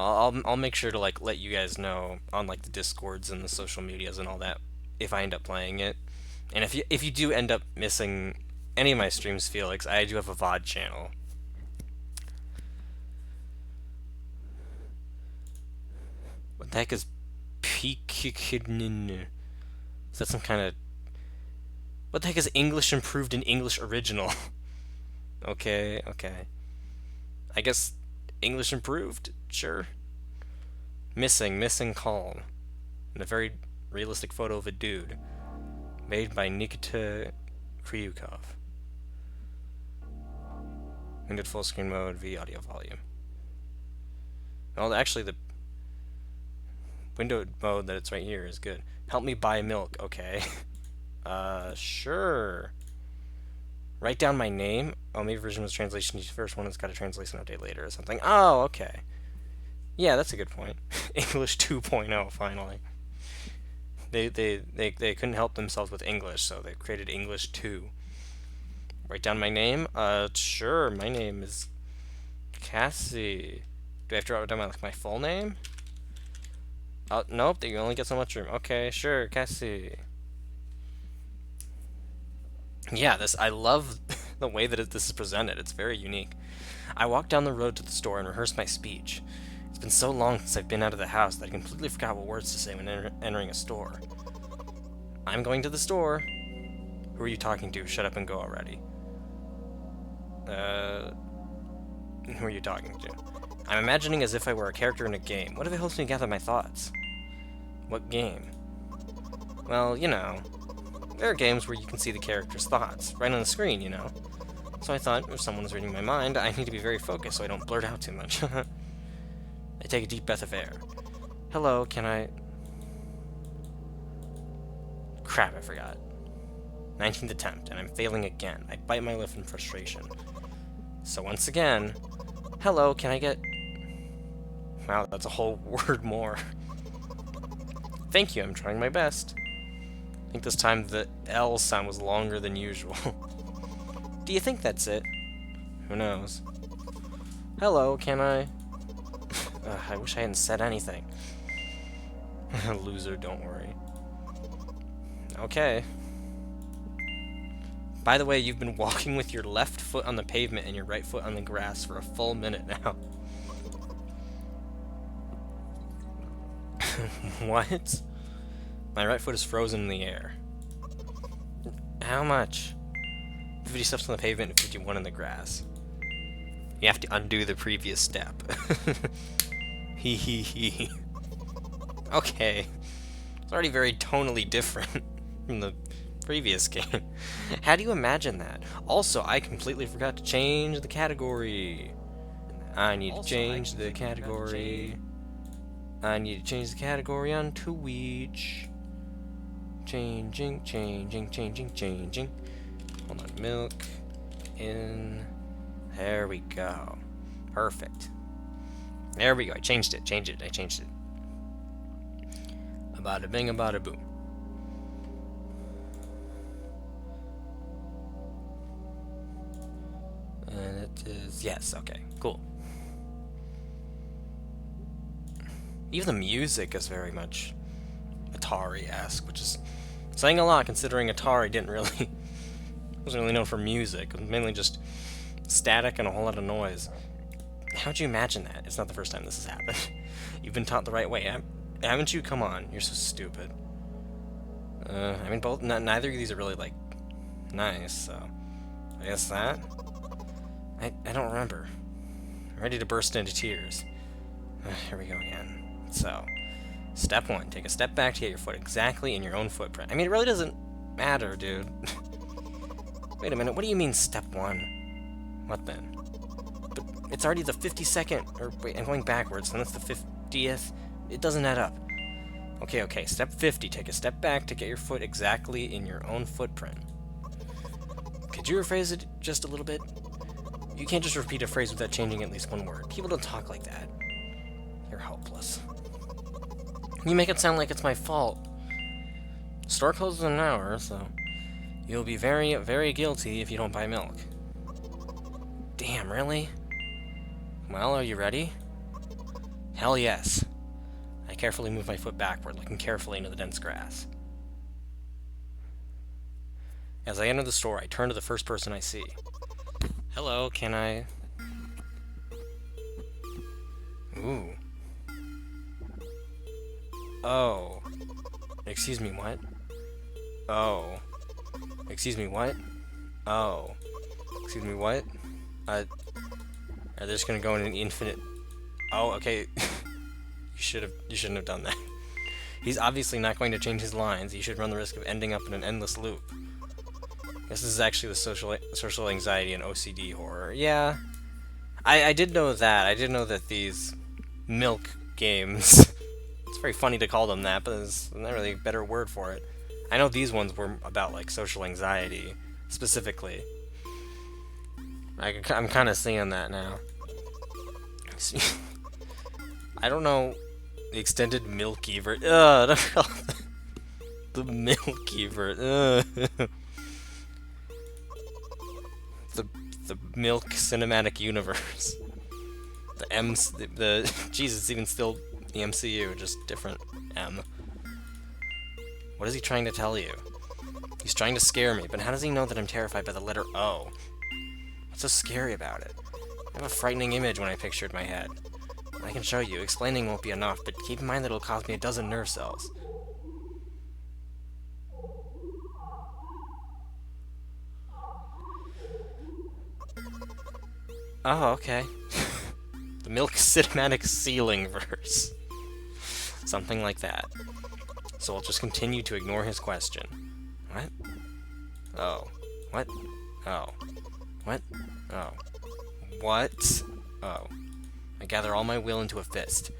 I'll make sure to like let you guys know on like the Discords and the social medias and all that if I end up playing it. And if you do end up missing any of my streams, Felix, I do have a VOD channel. What the heck is Pikinin? Is that some kind of... What the heck is English improved in English original? Okay. I guess English improved? Sure. Missing calm. And a very realistic photo of a dude. Made by Nikita Kryukov. Into full screen mode, V audio volume. Well, actually, the window mode that it's right here is good. Help me buy milk. Okay. Sure. Write down my name. Oh, maybe version was translation. The first one has got a translation update later or something. Oh, okay. Yeah, that's a good point. English 2.0, finally. They couldn't help themselves with English, so they created English 2. Write down my name? Sure. My name is Cassie. Do I have to write down my full name? Oh, nope. You only get so much room. Okay, sure. Cassie. Yeah, I love the way that this is presented. It's very unique. I walked down the road to the store and rehearsed my speech. It's been so long since I've been out of the house that I completely forgot what words to say when entering a store. I'm going to the store. Who are you talking to? Shut up and go already. Who are you talking to? I'm imagining as if I were a character in a game. What if it helps me gather my thoughts? What game? Well, you know, there are games where you can see the character's thoughts, right on the screen, you know. So I thought, if someone's reading my mind, I need to be very focused so I don't blurt out too much. I take a deep breath of air. Hello, can I... Crap, I forgot. 19th attempt, and I'm failing again. I bite my lip in frustration. So once again, hello, can I get... Wow, that's a whole word more. Thank you, I'm trying my best. I think this time the L sound was longer than usual. Do you think that's it? Who knows? Hello, can I... I wish I hadn't said anything. Loser, don't worry. Okay. By the way, you've been walking with your left foot on the pavement and your right foot on the grass for a full minute now. What? My right foot is frozen in the air. How much? 50 steps on the pavement and 51 in the grass. You have to undo the previous step. Hee hee hee. Okay. It's already very tonally different from the previous game. How do you imagine that? Also, I completely forgot to change the category. I need to change the category. I need to change the category on Twitch. Changing. Hold on, milk in. There we go. Perfect. There we go. I changed it. I changed it. A bada bing, a bada boom. And it is yes. Okay. Cool. Even the music is very much Atari-esque, which is saying a lot considering Atari wasn't really known for music. It was mainly just static and a whole lot of noise. How'd you imagine that? It's not the first time this has happened. You've been taught the right way, haven't you? Come on, you're so stupid. I mean, neither of these are really, like, nice, so... I guess that? I don't remember. I'm ready to burst into tears. Here we go again. So, step 1, take a step back to get your foot exactly in your own footprint. I mean, it really doesn't matter, dude. Wait a minute, what do you mean step 1? What then? But it's already the 52nd, or wait, I'm going backwards, and that's the 50th. It doesn't add up. Okay, step 50, take a step back to get your foot exactly in your own footprint. Could you rephrase it just a little bit? You can't just repeat a phrase without changing at least one word. People don't talk like that. You're hopeless. You make it sound like it's my fault. Store closes in an hour, so you'll be very, very guilty if you don't buy milk. Damn, really? Well, are you ready? Hell yes. I carefully move my foot backward, looking carefully into the dense grass. As I enter the store, I turn to the first person I see. Hello, can I... Ooh. Oh. Excuse me, what? Oh. Excuse me, what? Oh. Excuse me, what? Are they just gonna go in an infinite... Oh, okay. You shouldn't have done that. He's obviously not going to change his lines. He should run the risk of ending up in an endless loop. This is actually the social anxiety and OCD horror. Yeah. I did know that. I did know that these milk games... It's very funny to call them that, but there's not really a better word for it. I know these ones were about, like, social anxiety, specifically. I'm kind of seeing that now. I don't know the extended Milky ver- the Milky ver- The Milk Cinematic Universe. Jesus, it's even still the MCU, just different M. What is he trying to tell you? He's trying to scare me, but how does he know that I'm terrified by the letter O? What's so scary about it? I have a frightening image when I picture it in my head. I can show you. Explaining won't be enough, but keep in mind that it'll cost me a dozen nerve cells. Oh, okay. The Milk Cinematic Ceiling Verse. Something like that. So I'll just continue to ignore his question. What? Oh. What? Oh. What? Oh. What? Oh. I gather all my will into a fist.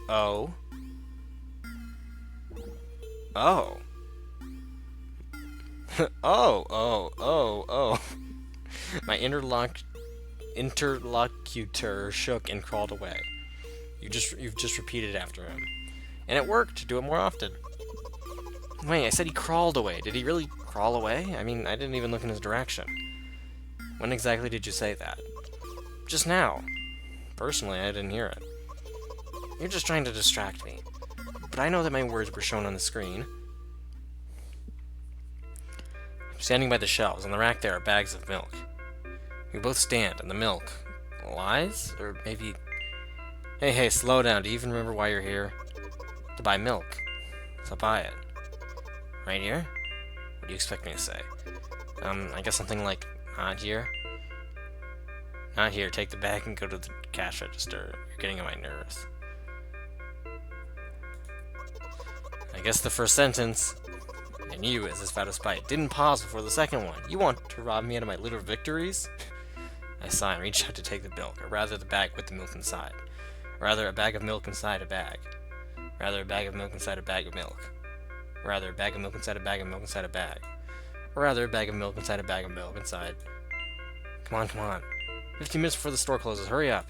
Oh. Oh. oh. My interlocutor shook and crawled away. You've just repeated after him. And it worked. Do it more often. Wait, I said he crawled away. Did he really crawl away? I mean, I didn't even look in his direction. When exactly did you say that? Just now. Personally, I didn't hear it. You're just trying to distract me. But I know that my words were shown on the screen. I'm standing by the shelves. On the rack there are bags of milk. We both stand, and the milk lies? Or maybe... Hey, slow down. Do you even remember why you're here? To buy milk. So buy it. Right here? What do you expect me to say? I guess something like, not here? Not here. Take the bag and go to the cash register. You're getting on my nerves. I guess the first sentence, and you, as if out of spite, didn't pause before the second one. You want to rob me out of my little victories? I sigh and reach out to take the milk, or rather the bag with the milk inside. Rather, a bag of milk inside a bag. Rather, a bag of milk inside a bag of milk. Rather, a bag of milk inside a bag of milk inside a bag. Or rather, a bag of milk inside a bag of milk inside... Come on. 15 minutes before the store closes, hurry up.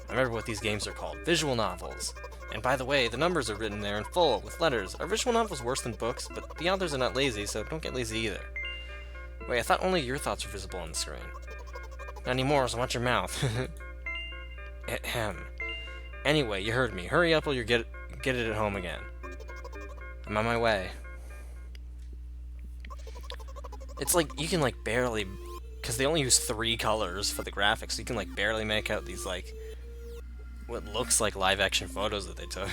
I remember what these games are called. Visual novels. And by the way, the numbers are written there in full, with letters. Are visual novels worse than books? But the authors are not lazy, so don't get lazy either. Wait, I thought only your thoughts were visible on the screen. Not anymore, so watch your mouth. Ahem. Anyway, you heard me. Hurry up or you'll get it at home again. I'm on my way. It's like, you can like barely... Because they only use 3 colors for the graphics, so you can like barely make out these like... what looks like live-action photos that they took.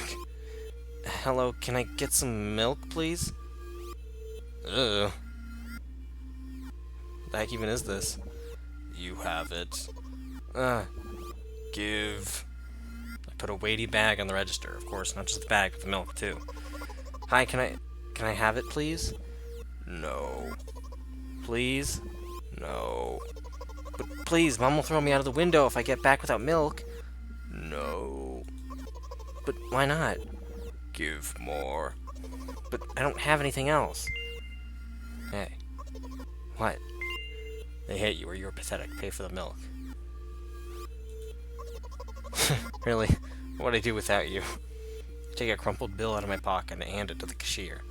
Hello, can I get some milk, please? Ugh. What the heck even is this? You have it. Give. I put a weighty bag on the register, of course, not just the bag, but the milk, too. Hi, can I have it, please? No. Please? No. But please, Mom will throw me out of the window if I get back without milk. No. But why not? Give more. But I don't have anything else. Hey. What? They hate you or you're pathetic. Pay for the milk. Really? What'd I do without you? Take a crumpled bill out of my pocket and hand it to the cashier.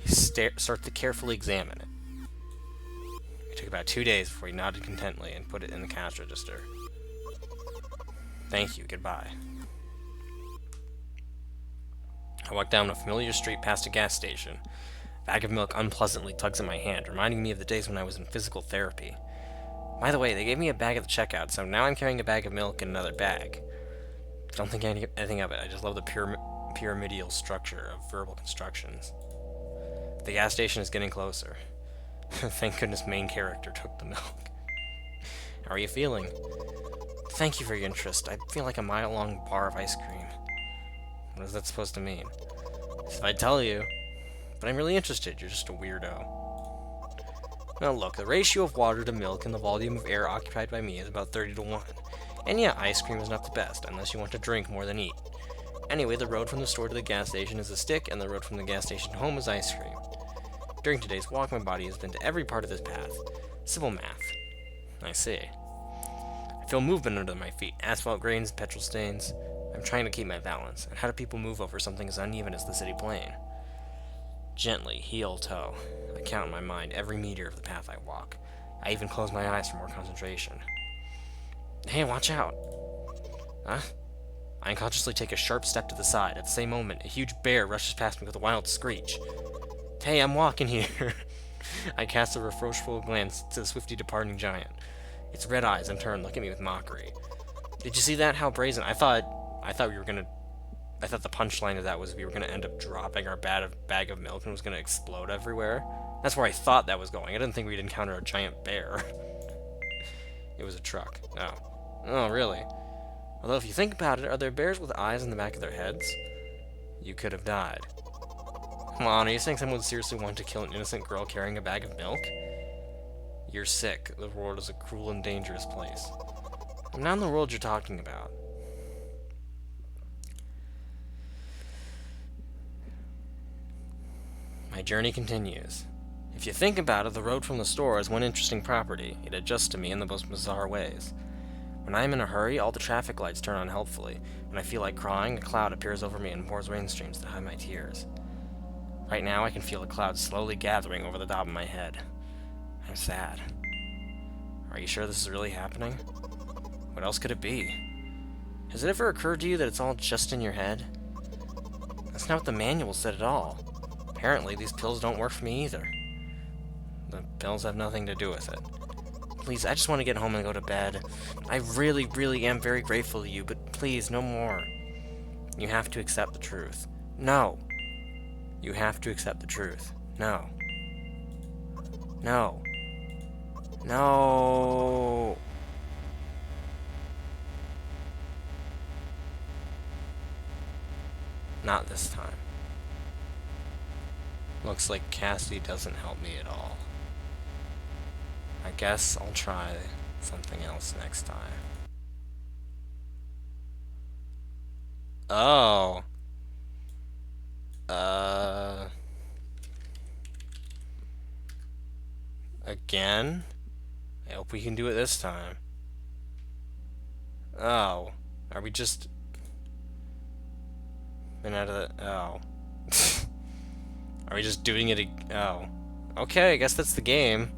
He starts to carefully examine it. It took about 2 days before he nodded contentedly and put it in the cash register. Thank you, goodbye. I walk down a familiar street past a gas station. A bag of milk unpleasantly tugs at my hand, reminding me of the days when I was in physical therapy. By the way, they gave me a bag at the checkout, so now I'm carrying a bag of milk and another bag. Don't think anything of it, I just love the pyramidal structure of verbal constructions. The gas station is getting closer. Thank goodness main character took the milk. How are you feeling? Thank you for your interest. I feel like a mile-long bar of ice cream. What is that supposed to mean? If I tell you... But I'm really interested, you're just a weirdo. Now look, the ratio of water to milk and the volume of air occupied by me is about 30 to 1. And yeah, ice cream is not the best, unless you want to drink more than eat. Anyway, the road from the store to the gas station is a stick, and the road from the gas station home is ice cream. During today's walk, my body has been to every part of this path. Simple math. I see. I feel movement under my feet, asphalt grains, petrol stains. I'm trying to keep my balance. And how do people move over something as uneven as the city plain? Gently, heel, toe. I count in my mind every meter of the path I walk. I even closed my eyes for more concentration. Hey, watch out! Huh? I unconsciously take a sharp step to the side. At the same moment, a huge bear rushes past me with a wild screech. Hey, I'm walking here! I cast a reproachful glance to the swiftly departing giant. Its red eyes, in turn, look at me with mockery. Did you see that? How brazen. I thought we were gonna... I thought the punchline of that was we were gonna end up dropping our bag of milk and it was gonna explode everywhere. That's where I thought that was going. I didn't think we'd encounter a giant bear. It was a truck. Oh. Oh, really? Although, if you think about it, are there bears with eyes in the back of their heads? You could have died. Come on, are you saying someone would seriously want to kill an innocent girl carrying a bag of milk? You're sick. The world is a cruel and dangerous place. I'm not in the world you're talking about. My journey continues. If you think about it, the road from the store is one interesting property. It adjusts to me in the most bizarre ways. When I am in a hurry, all the traffic lights turn on helpfully. When I feel like crying, a cloud appears over me and pours rain streams to hide my tears. Right now, I can feel a cloud slowly gathering over the top of my head. I'm sad. Are you sure this is really happening? What else could it be? Has it ever occurred to you that it's all just in your head? That's not what the manual said at all. Apparently, these pills don't work for me either. The pills have nothing to do with it. Please, I just want to get home and go to bed. I really, really am very grateful to you, but please, no more. You have to accept the truth. No. You have to accept the truth. No. No. No. Not this time. Looks like Cassie doesn't help me at all. I guess I'll try something else next time. Oh. Again? I hope we can do it this time. Oh. Are we just... been out of the... Oh. Are we just doing it oh. Okay, I guess that's the game.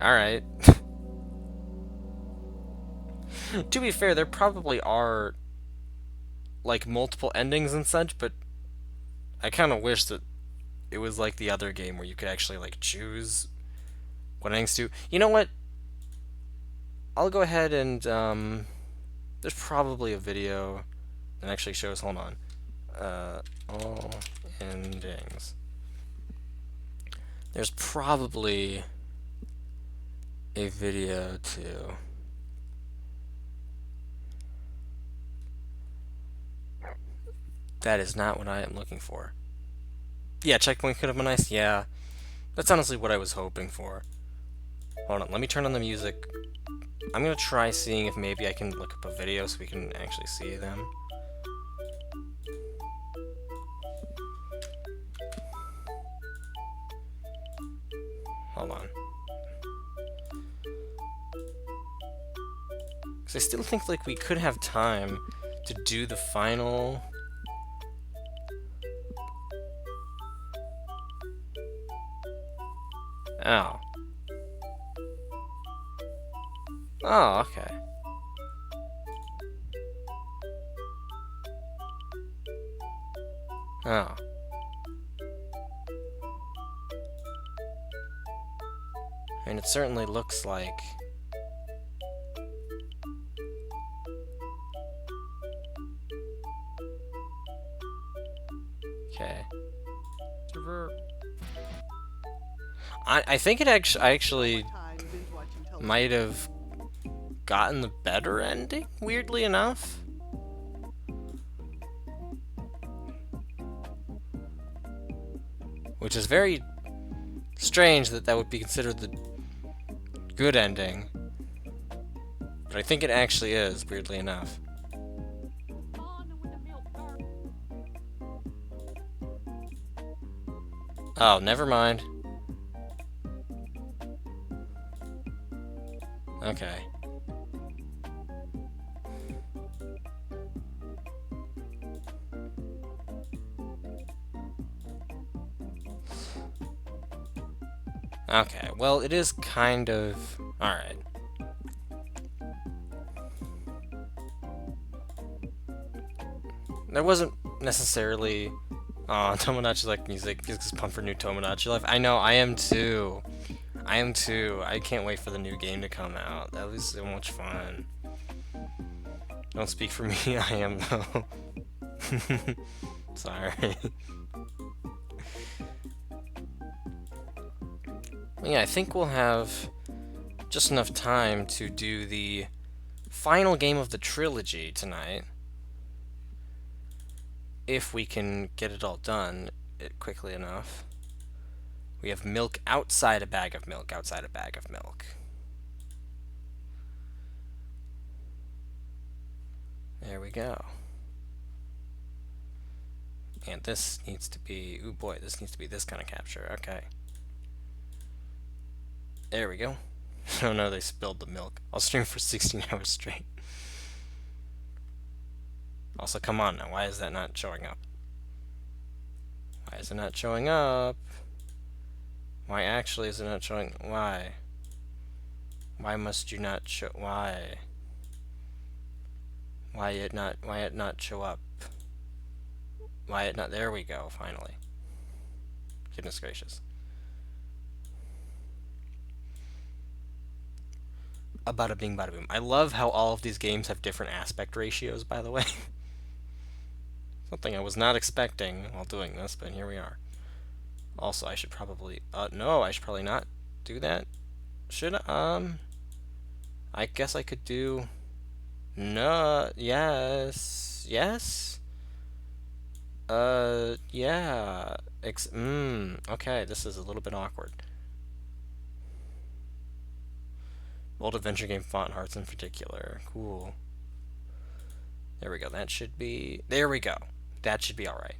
Alright. To be fair, there probably are, like, multiple endings and such, but I kind of wish that it was like the other game where you could actually, like, choose what endings to... You know what? I'll go ahead and, there's probably a video that actually shows... Hold on. All endings. There's probably a video too. That is not what I am looking for. Yeah, checkpoint could have been nice. Yeah, that's honestly what I was hoping for. Hold on, let me turn on the music. I'm gonna try seeing if maybe I can look up a video so we can actually see them. Hold on. Because I still think like we could have time to do the final... Oh. Oh, okay. Oh. And it certainly looks like... Okay. I think it actually might have gotten the better ending, weirdly enough. Which is very strange that that would be considered the good ending. But I think it actually is, weirdly enough. Oh, never mind. Okay. Okay, well, it is kind of... Alright. There wasn't necessarily... Aw, Tomodachi like music. Just pumped for new Tomodachi Life. I know, I am too. I am too. I can't wait for the new game to come out. That was so much fun. Don't speak for me, I am though. Sorry. Yeah, I think we'll have just enough time to do the final game of the trilogy tonight. If we can get it all done quickly enough. We have milk outside a bag of milk, outside a bag of milk. There we go. And this needs to be, ooh boy, this needs to be this kind of capture. Okay. There we go. Oh no, they spilled the milk. I'll stream for 16 hours straight. Also, come on now, why is that not showing up? Why is it not showing up? Why actually is it not showing? Why? Why must you not show? Why? Why it not show up? Why it not? There we go. Finally. Goodness gracious. A bada bing bada boom. I love how all of these games have different aspect ratios. By the way, something I was not expecting while doing this, but here we are. Also, I should probably no, I should probably not do that. Should I guess I could do no, yes, yes. Yeah. Okay, this is a little bit awkward. Old adventure game font hearts in particular. Cool. There we go. That should be. There we go. That should be alright.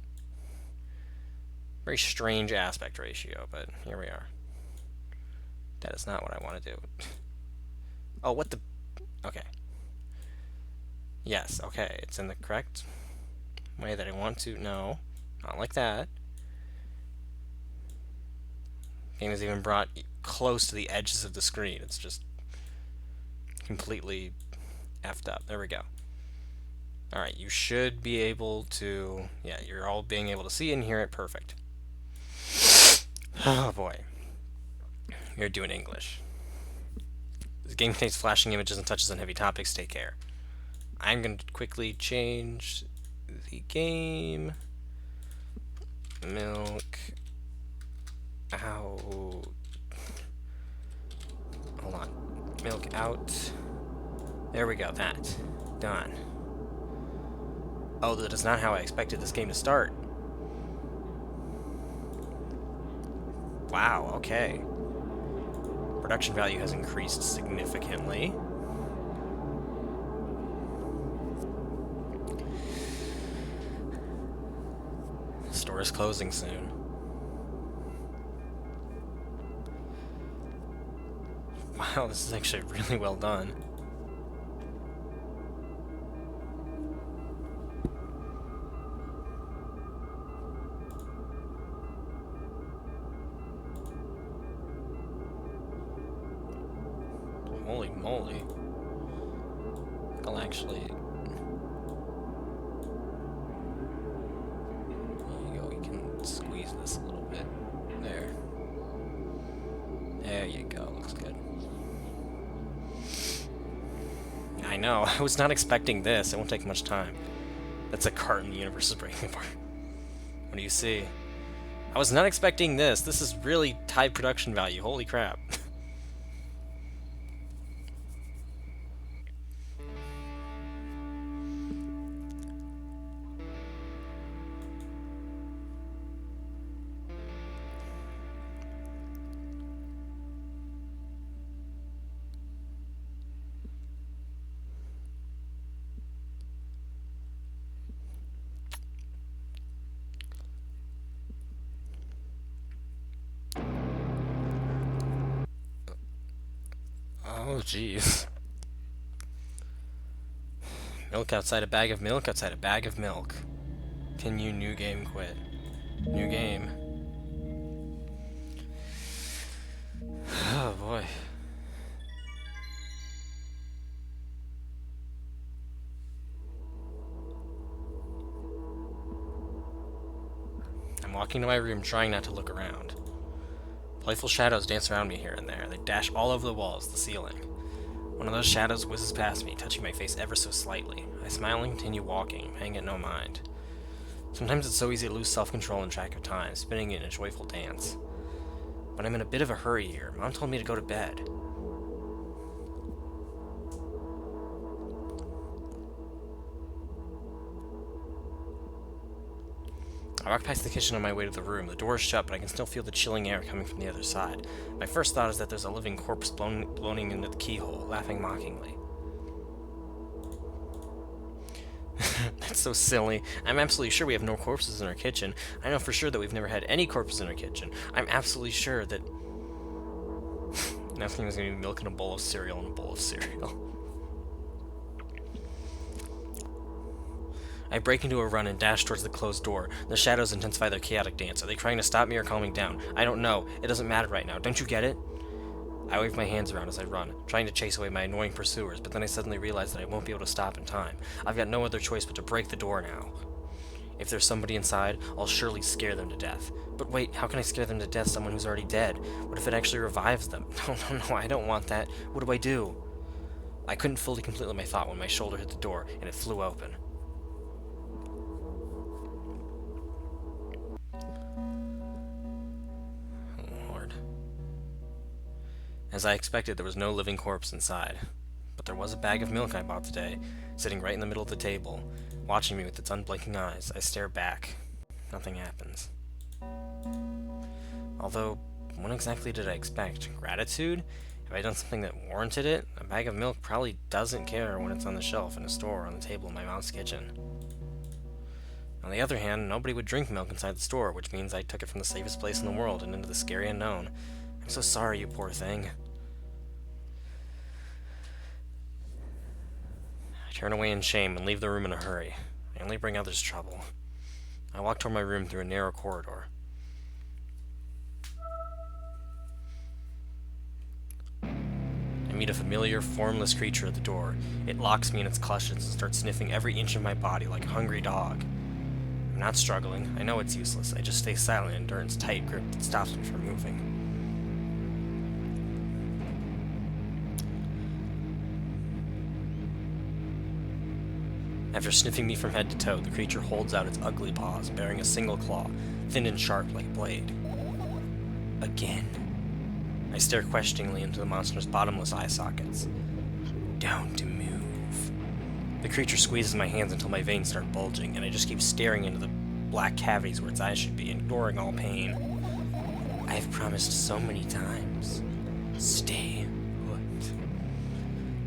Very strange aspect ratio, but here we are. That is not what I want to do. Oh, what the. Okay. Yes, okay. It's in the correct way that I want to. No, not like that. Game is even brought close to the edges of the screen. It's just completely effed up. There we go. Alright, you should be able to... Yeah, you're all being able to see and hear it perfect. Oh boy. You're doing English. This game contains flashing images and touches on heavy topics. Take care. I'm going to quickly change the game. Milk out. Hold on. Milk out. There we go. That. Done. Oh, that is not how I expected this game to start. Wow, okay. Production value has increased significantly. The store is closing soon. Wow, this is actually really well done. Holy moly. I'll actually... There you go, you can squeeze this a little bit. There. There you go, looks good. I know, I was not expecting this. It won't take much time. That's a carton the universe is breaking apart. What do you see? I was not expecting this. This is really high production value. Holy crap. Oh, jeez. Milk outside a bag of milk outside a bag of milk. Continue new game quit. New game. walking to my room, trying not to look around. Playful shadows dance around me here and there. They dash all over the walls, the ceiling. One of those shadows whizzes past me, touching my face ever so slightly. I smile and continue walking, paying it no mind. Sometimes it's so easy to lose self-control and track of time, spinning it in a joyful dance. But I'm in a bit of a hurry here. Mom told me to go to bed. I walk past the kitchen on my way to the room. The door is shut, but I can still feel the chilling air coming from the other side. My first thought is that there's a living corpse bloating into the keyhole, laughing mockingly. That's so silly. I'm absolutely sure we have no corpses in our kitchen. I know for sure that we've never had any corpses in our kitchen. I'm absolutely sure that... Nothing was going to be milk in a bowl of cereal and a bowl of cereal. I break into a run and dash towards the closed door. The shadows intensify their chaotic dance. Are they trying to stop me or calm me down? I don't know. It doesn't matter right now. Don't you get it? I wave my hands around as I run, trying to chase away my annoying pursuers, but then I suddenly realize that I won't be able to stop in time. I've got no other choice but to break the door now. If there's somebody inside, I'll surely scare them to death. But wait, how can I scare them to death, someone who's already dead? What if it actually revives them? No, I don't want that. What do I do? I couldn't fully complete my thought when my shoulder hit the door, and it flew open. As I expected, there was no living corpse inside. But there was a bag of milk I bought today, sitting right in the middle of the table, watching me with its unblinking eyes. I stare back. Nothing happens. Although, what exactly did I expect? Gratitude? Have I done something that warranted it? A bag of milk probably doesn't care when it's on the shelf in a store or on the table in my mom's kitchen. On the other hand, nobody would drink milk inside the store, which means I took it from the safest place in the world and into the scary unknown. I'm so sorry, you poor thing. I turn away in shame and leave the room in a hurry. I only bring others trouble. I walk toward my room through a narrow corridor. I meet a familiar, formless creature at the door. It locks me in its clutches and starts sniffing every inch of my body like a hungry dog. I'm not struggling. I know it's useless. I just stay silent and endure its tight grip that stops me from moving. After sniffing me from head to toe, the creature holds out its ugly paws, bearing a single claw, thin and sharp like a blade. Again. I stare questioningly into the monster's bottomless eye sockets. Don't move. The creature squeezes my hands until my veins start bulging, and I just keep staring into the black cavities where its eyes should be, ignoring all pain. I've promised so many times. Stay put.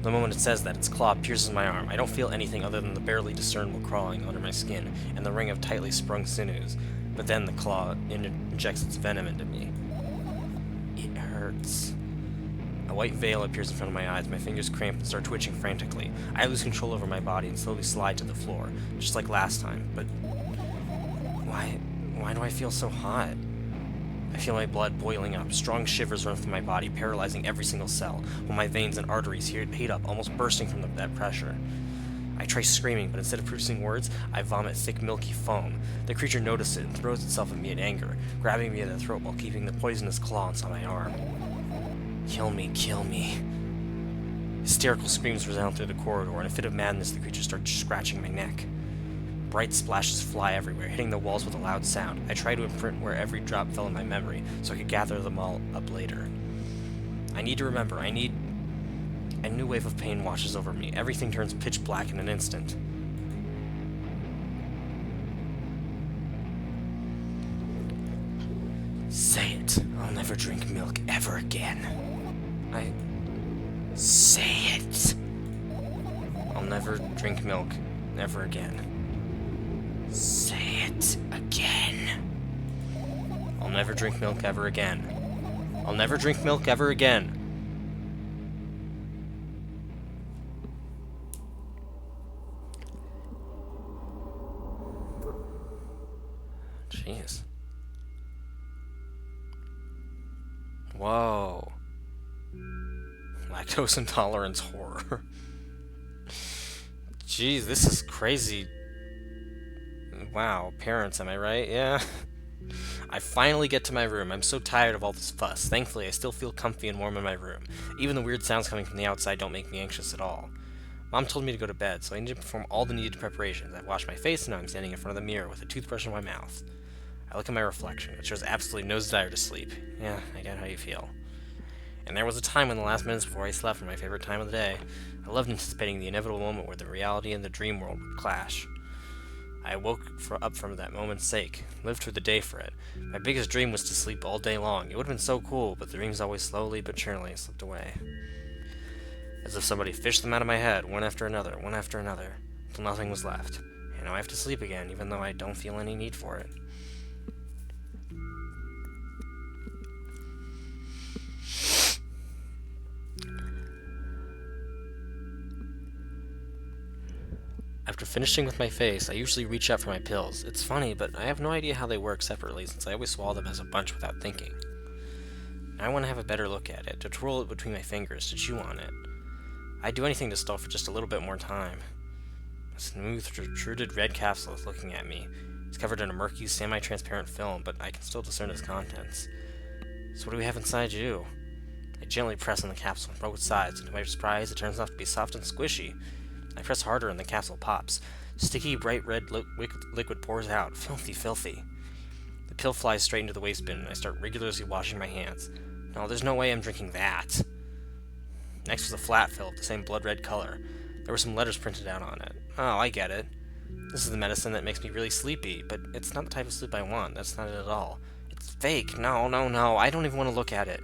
The moment it says that, its claw pierces my arm. I don't feel anything other than the barely discernible crawling under my skin and the ring of tightly sprung sinews, but then the claw injects its venom into me. It hurts. A white veil appears in front of my eyes. My fingers cramp and start twitching frantically. I lose control over my body and slowly slide to the floor, just like last time, but... Why do I feel so hot? I feel my blood boiling up. Strong shivers run through my body, paralyzing every single cell, while my veins and arteries heat up, almost bursting from that pressure. I try screaming, but instead of producing words, I vomit thick, milky foam. The creature notices it and throws itself at me in anger, grabbing me at the throat while keeping the poisonous claws on my arm. Kill me, kill me. Hysterical screams resound through the corridor. In a fit of madness, the creature starts scratching my neck. Bright splashes fly everywhere, hitting the walls with a loud sound. I try to imprint where every drop fell in my memory, so I could gather them all up later. I need to remember. A new wave of pain washes over me. Everything turns pitch black in an instant. Say it. I'll never drink milk ever again. Say it. I'll never drink milk ever again. Say it again. I'll never drink milk ever again. I'll never drink milk ever again. Jeez. Whoa. Lactose intolerance horror. Jeez, this is crazy. Wow, parents, am I right? Yeah. I finally get to my room. I'm so tired of all this fuss. Thankfully, I still feel comfy and warm in my room. Even the weird sounds coming from the outside don't make me anxious at all. Mom told me to go to bed, so I need to perform all the needed preparations. I've washed my face, and now I'm standing in front of the mirror with a toothbrush in my mouth. I look at my reflection. It shows absolutely no desire to sleep. Yeah, I get how you feel. And there was a time when the last minutes before I slept were my favorite time of the day. I loved anticipating the inevitable moment where the reality and the dream world would clash. I woke up from that moment's sake, lived through the day for it. My biggest dream was to sleep all day long. It would have been so cool, but the dreams always slowly but surely slipped away. As if somebody fished them out of my head, one after another, until nothing was left. And now I have to sleep again, even though I don't feel any need for it. After finishing with my face, I usually reach out for my pills. It's funny, but I have no idea how they work separately since I always swallow them as a bunch without thinking. I want to have a better look at it, to twirl it between my fingers, to chew on it. I'd do anything to stall for just a little bit more time. A smooth, protruded red capsule is looking at me. It's covered in a murky, semi-transparent film, but I can still discern its contents. So what do we have inside you? I gently press on the capsule on both sides, and to my surprise, it turns out to be soft and squishy. I press harder and the capsule pops. Sticky, bright red liquid pours out. Filthy, filthy. The pill flies straight into the waste bin, and I start rigorously washing my hands. No, there's no way I'm drinking that. Next was a flat fill of the same blood-red color. There were some letters printed out on it. Oh, I get it. This is the medicine that makes me really sleepy, but it's not the type of sleep I want. That's not it at all. It's fake. No, no, no. I don't even want to look at it.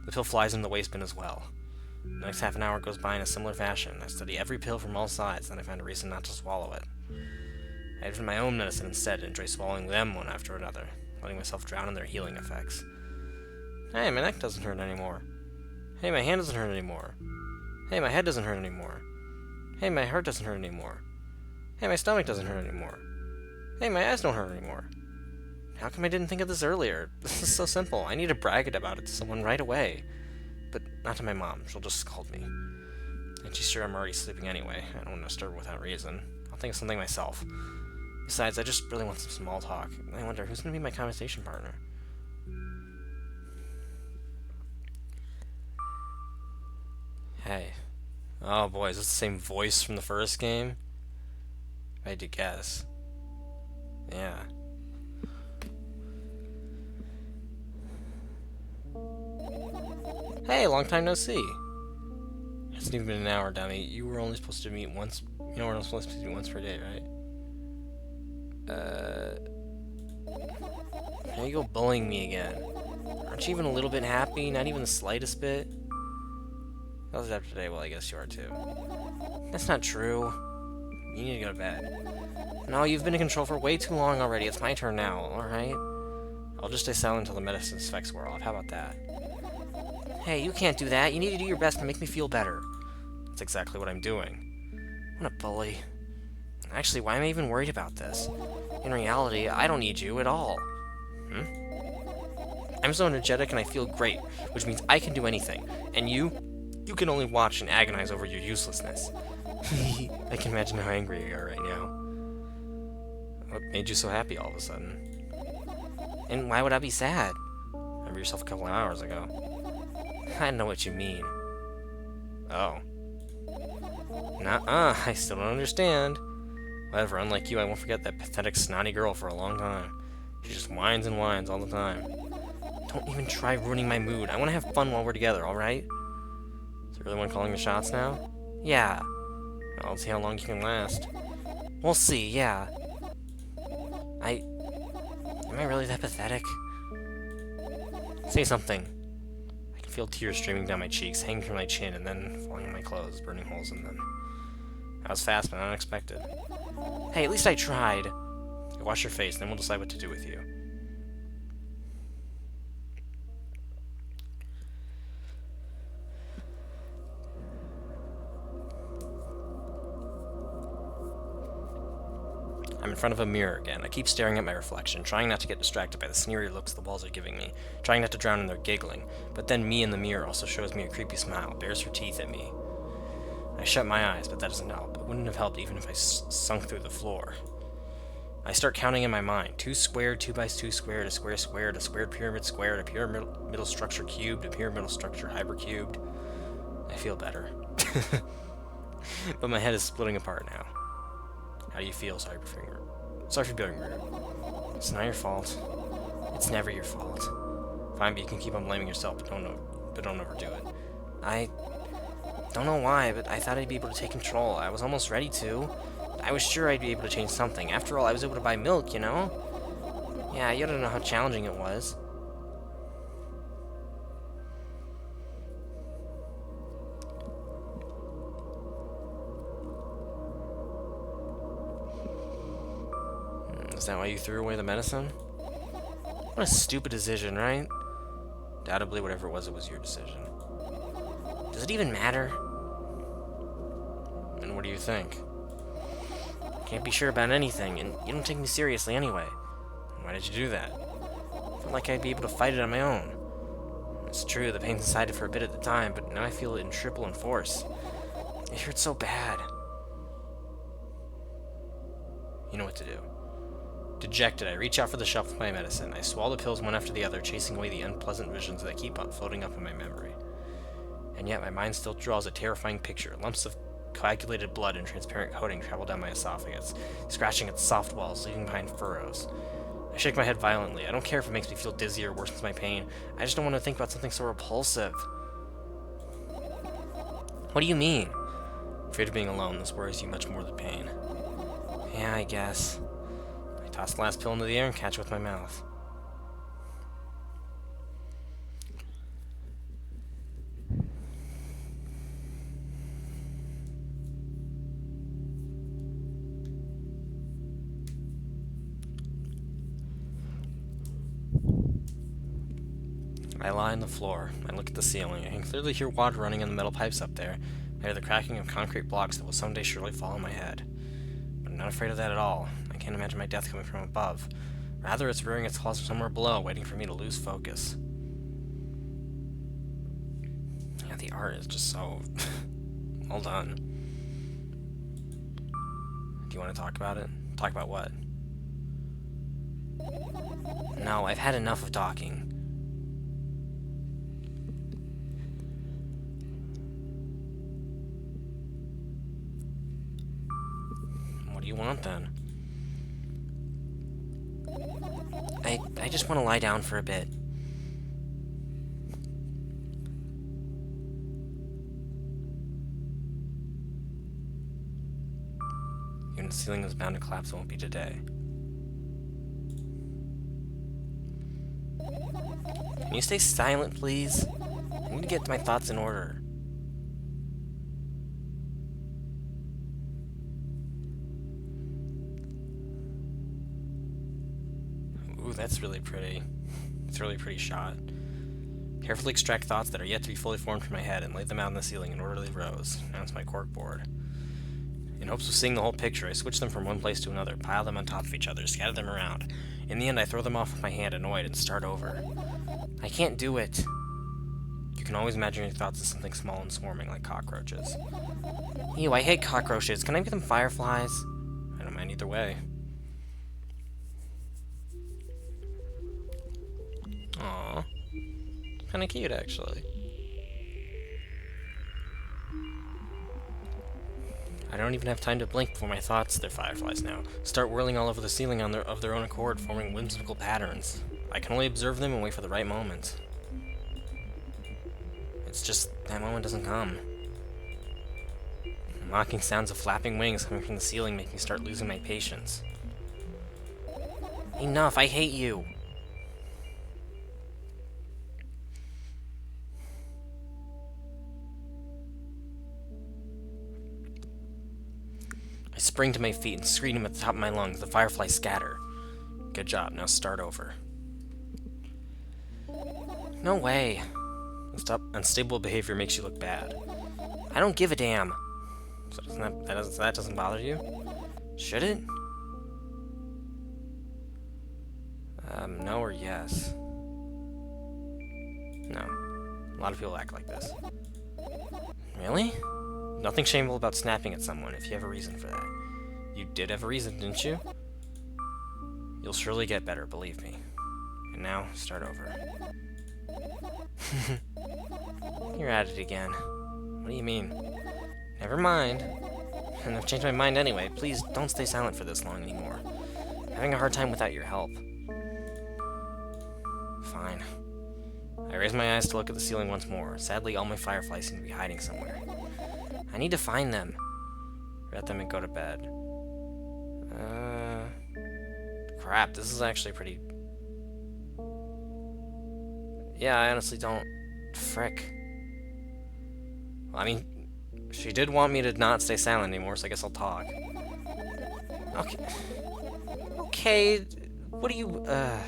The pill flies into the waste bin as well. The next half an hour goes by in a similar fashion. I study every pill from all sides, then I find a reason not to swallow it. I add my own medicine instead and enjoy swallowing them one after another, letting myself drown in their healing effects. Hey, my neck doesn't hurt anymore. Hey, my hand doesn't hurt anymore. Hey, my head doesn't hurt anymore. Hey, my heart doesn't hurt anymore. Hey, my stomach doesn't hurt anymore. Hey, my eyes don't hurt anymore. How come I didn't think of this earlier? This is so simple. I need to brag it about it to someone right away. But not to my mom. She'll just scold me. And she's sure I'm already sleeping anyway. I don't want to disturb her without reason. I'll think of something myself. Besides, I just really want some small talk. I wonder, who's going to be my conversation partner? Hey. Oh boy, is this the same voice from the first game? If I had to guess. Yeah. Hey, long time no see. It hasn't even been an hour, dummy. You were only supposed to meet once. You know, we're only supposed to meet once per day, right? Now you go bullying me again. Aren't you even a little bit happy? Not even the slightest bit? That was after today. Well, I guess you are too. That's not true. You need to go to bed. No, you've been in control for way too long already. It's my turn now, alright? I'll just stay silent until the medicine effects wear off. How about that? Hey, you can't do that. You need to do your best to make me feel better. That's exactly what I'm doing. What a bully. Actually, why am I even worried about this? In reality, I don't need you at all. I'm so energetic and I feel great, which means I can do anything. And you can only watch and agonize over your uselessness. I can imagine how angry you are right now. What made you so happy all of a sudden? And why would I be sad? Remember yourself a couple of hours ago. I know what you mean. Oh. Nuh-uh, I still don't understand. Whatever, unlike you, I won't forget that pathetic, snotty girl for a long time. She just whines and whines all the time. Don't even try ruining my mood. I want to have fun while we're together, alright? Is there really one calling the shots now? Yeah. Well, let's see how long you can last. We'll see, yeah. Am I really that pathetic? Say something. I can feel tears streaming down my cheeks, hanging from my chin, and then falling on my clothes, burning holes in them. That was fast but unexpected. Hey, at least I tried. Wash your face, then we'll decide what to do with you. I'm in front of a mirror again. I keep staring at my reflection, trying not to get distracted by the sneery looks the walls are giving me, trying not to drown in their giggling, but then me in the mirror also shows me a creepy smile, bares her teeth at me. I shut my eyes, but that doesn't help. It wouldn't have helped even if I sunk through the floor. I start counting in my mind. 2 squared, 2 by 2 squared, a square squared, a squared pyramid squared, a pyramidal structure cubed, a pyramidal structure hypercubed. I feel better. But my head is splitting apart now. How do you feel, Cyberfinger? Sorry for being rude. It's not your fault. It's never your fault. Fine, but you can keep on blaming yourself, but don't overdo it. I don't know why, but I thought I'd be able to take control. I was almost ready to. I was sure I'd be able to change something. After all, I was able to buy milk, you know? Yeah, you don't know how challenging it was. Is that why you threw away the medicine? What a stupid decision, right? Undoubtedly, whatever it was your decision. Does it even matter? And what do you think? Can't be sure about anything, and you don't take me seriously anyway. Why did you do that? Felt like I'd be able to fight it on my own. It's true, the pain subsided for a bit at the time, but now I feel it in triple and force. It hurts so bad. You know what to do. Dejected, I reach out for the shelf with my medicine. I swallow the pills one after the other, chasing away the unpleasant visions that keep on floating up in my memory. And yet my mind still draws a terrifying picture. Lumps of coagulated blood and transparent coating travel down my esophagus, scratching its soft walls, leaving behind furrows. I shake my head violently. I don't care if it makes me feel dizzy or worsens my pain. I just don't want to think about something so repulsive. What do you mean? Afraid of being alone. This worries you much more than pain. Yeah, I guess. I toss the last pill into the air and catch it with my mouth. I lie on the floor. I look at the ceiling. I can clearly hear water running in the metal pipes up there. I hear the cracking of concrete blocks that will someday surely fall on my head. But I'm not afraid of that at all. I can't imagine my death coming from above. Rather, it's rearing its claws somewhere below, waiting for me to lose focus. Yeah, the art is just so well done. Do you want to talk about it? Talk about what? No, I've had enough of talking. What do you want, then? I just want to lie down for a bit. Even the ceiling is bound to collapse, it won't be today. Can you stay silent, please? I need to get my thoughts in order. Ooh, that's really pretty. It's a really pretty shot. Carefully extract thoughts that are yet to be fully formed from my head and lay them out on the ceiling in orderly rows. Now it's my corkboard. In hopes of seeing the whole picture, I switch them from one place to another, pile them on top of each other, scatter them around. In the end, I throw them off with my hand, annoyed, and start over. I can't do it. You can always imagine your thoughts as something small and swarming, like cockroaches. Ew, I hate cockroaches. Can I get them fireflies? I don't mind either way. Aww. Kinda cute, actually. I don't even have time to blink before my thoughts, they're fireflies now, start whirling all over the ceiling of their own accord, forming whimsical patterns. I can only observe them and wait for the right moment. It's just that moment doesn't come. Mocking sounds of flapping wings coming from the ceiling make me start losing my patience. Enough, I hate you! I spring to my feet and scream at the top of my lungs. The fireflies scatter. Good job, now start over. No way. Unstable behavior makes you look bad. I don't give a damn. So that doesn't bother you? Should it? No or yes? No. A lot of people act like this. Really? Nothing shameful about snapping at someone if you have a reason for that. You did have a reason, didn't you? You'll surely get better, believe me. And now, start over. You're at it again. What do you mean? Never mind. And I've changed my mind anyway. Please, don't stay silent for this long anymore. I'm having a hard time without your help. Fine. I raise my eyes to look at the ceiling once more. Sadly, all my fireflies seem to be hiding somewhere. I need to find them. Let them and go to bed. Crap, this is actually pretty... Yeah, I honestly don't... Frick. Well, I mean, she did want me to not stay silent anymore, so I guess I'll talk. Okay. Okay, what do you... I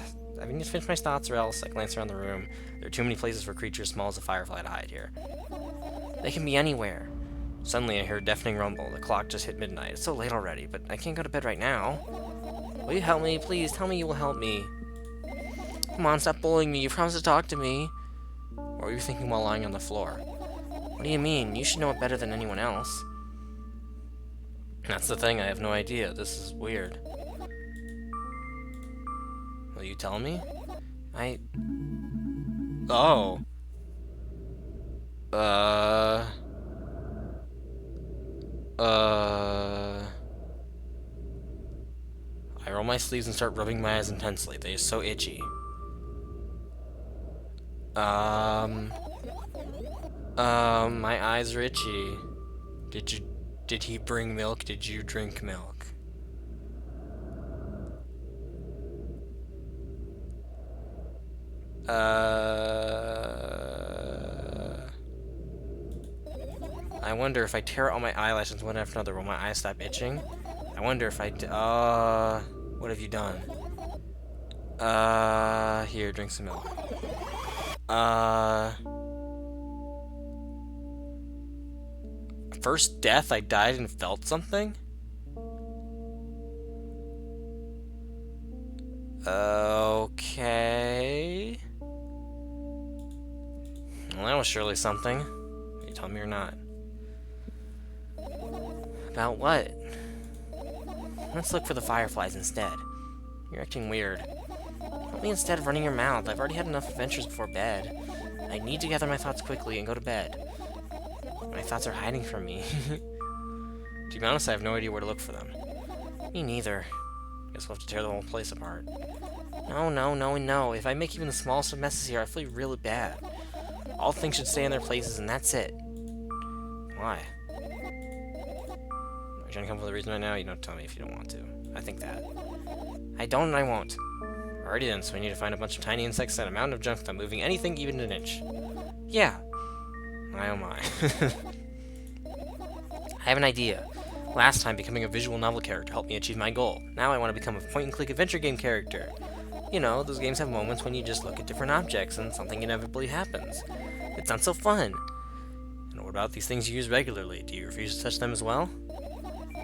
need to finish my thoughts or else I glance around the room. There are too many places for creatures small as a firefly to hide here. They can be anywhere. Suddenly I hear a deafening rumble. The clock just hit midnight. It's so late already, but I can't go to bed right now. Will you help me? Please, tell me you will help me. Come on, stop bullying me. You promised to talk to me. What were you thinking while lying on the floor? What do you mean? You should know it better than anyone else. That's the thing, I have no idea. This is weird. Will you tell me? Oh. I roll my sleeves and start rubbing my eyes intensely. They are so itchy. My eyes are itchy. Did he bring milk? Did you drink milk? I wonder if I tear out all my eyelashes one after another, will my eyes stop itching? I wonder if what have you done? Here, drink some milk. First death, I died and felt something? Okay. Well, that was surely something. You tell me or not. About what? Let's look for the fireflies instead. You're acting weird. Help me instead of running your mouth. I've already had enough adventures before bed. I need to gather my thoughts quickly and go to bed. My thoughts are hiding from me. To be honest, I have no idea where to look for them. Me neither. Guess we'll have to tear the whole place apart. No. If I make even the smallest of messes here, I feel really bad. All things should stay in their places, and that's it. Why? Are you trying to come up with a reason right now? You don't tell me if you don't want to. I think that. I don't and I won't. Alrighty then, so we need to find a bunch of tiny insects and a mountain of junk without moving anything even an inch. Yeah. My oh my. I have an idea. Last time, becoming a visual novel character helped me achieve my goal. Now I want to become a point-and-click adventure game character. You know, those games have moments when you just look at different objects and something inevitably happens. It's not so fun. And what about these things you use regularly? Do you refuse to touch them as well?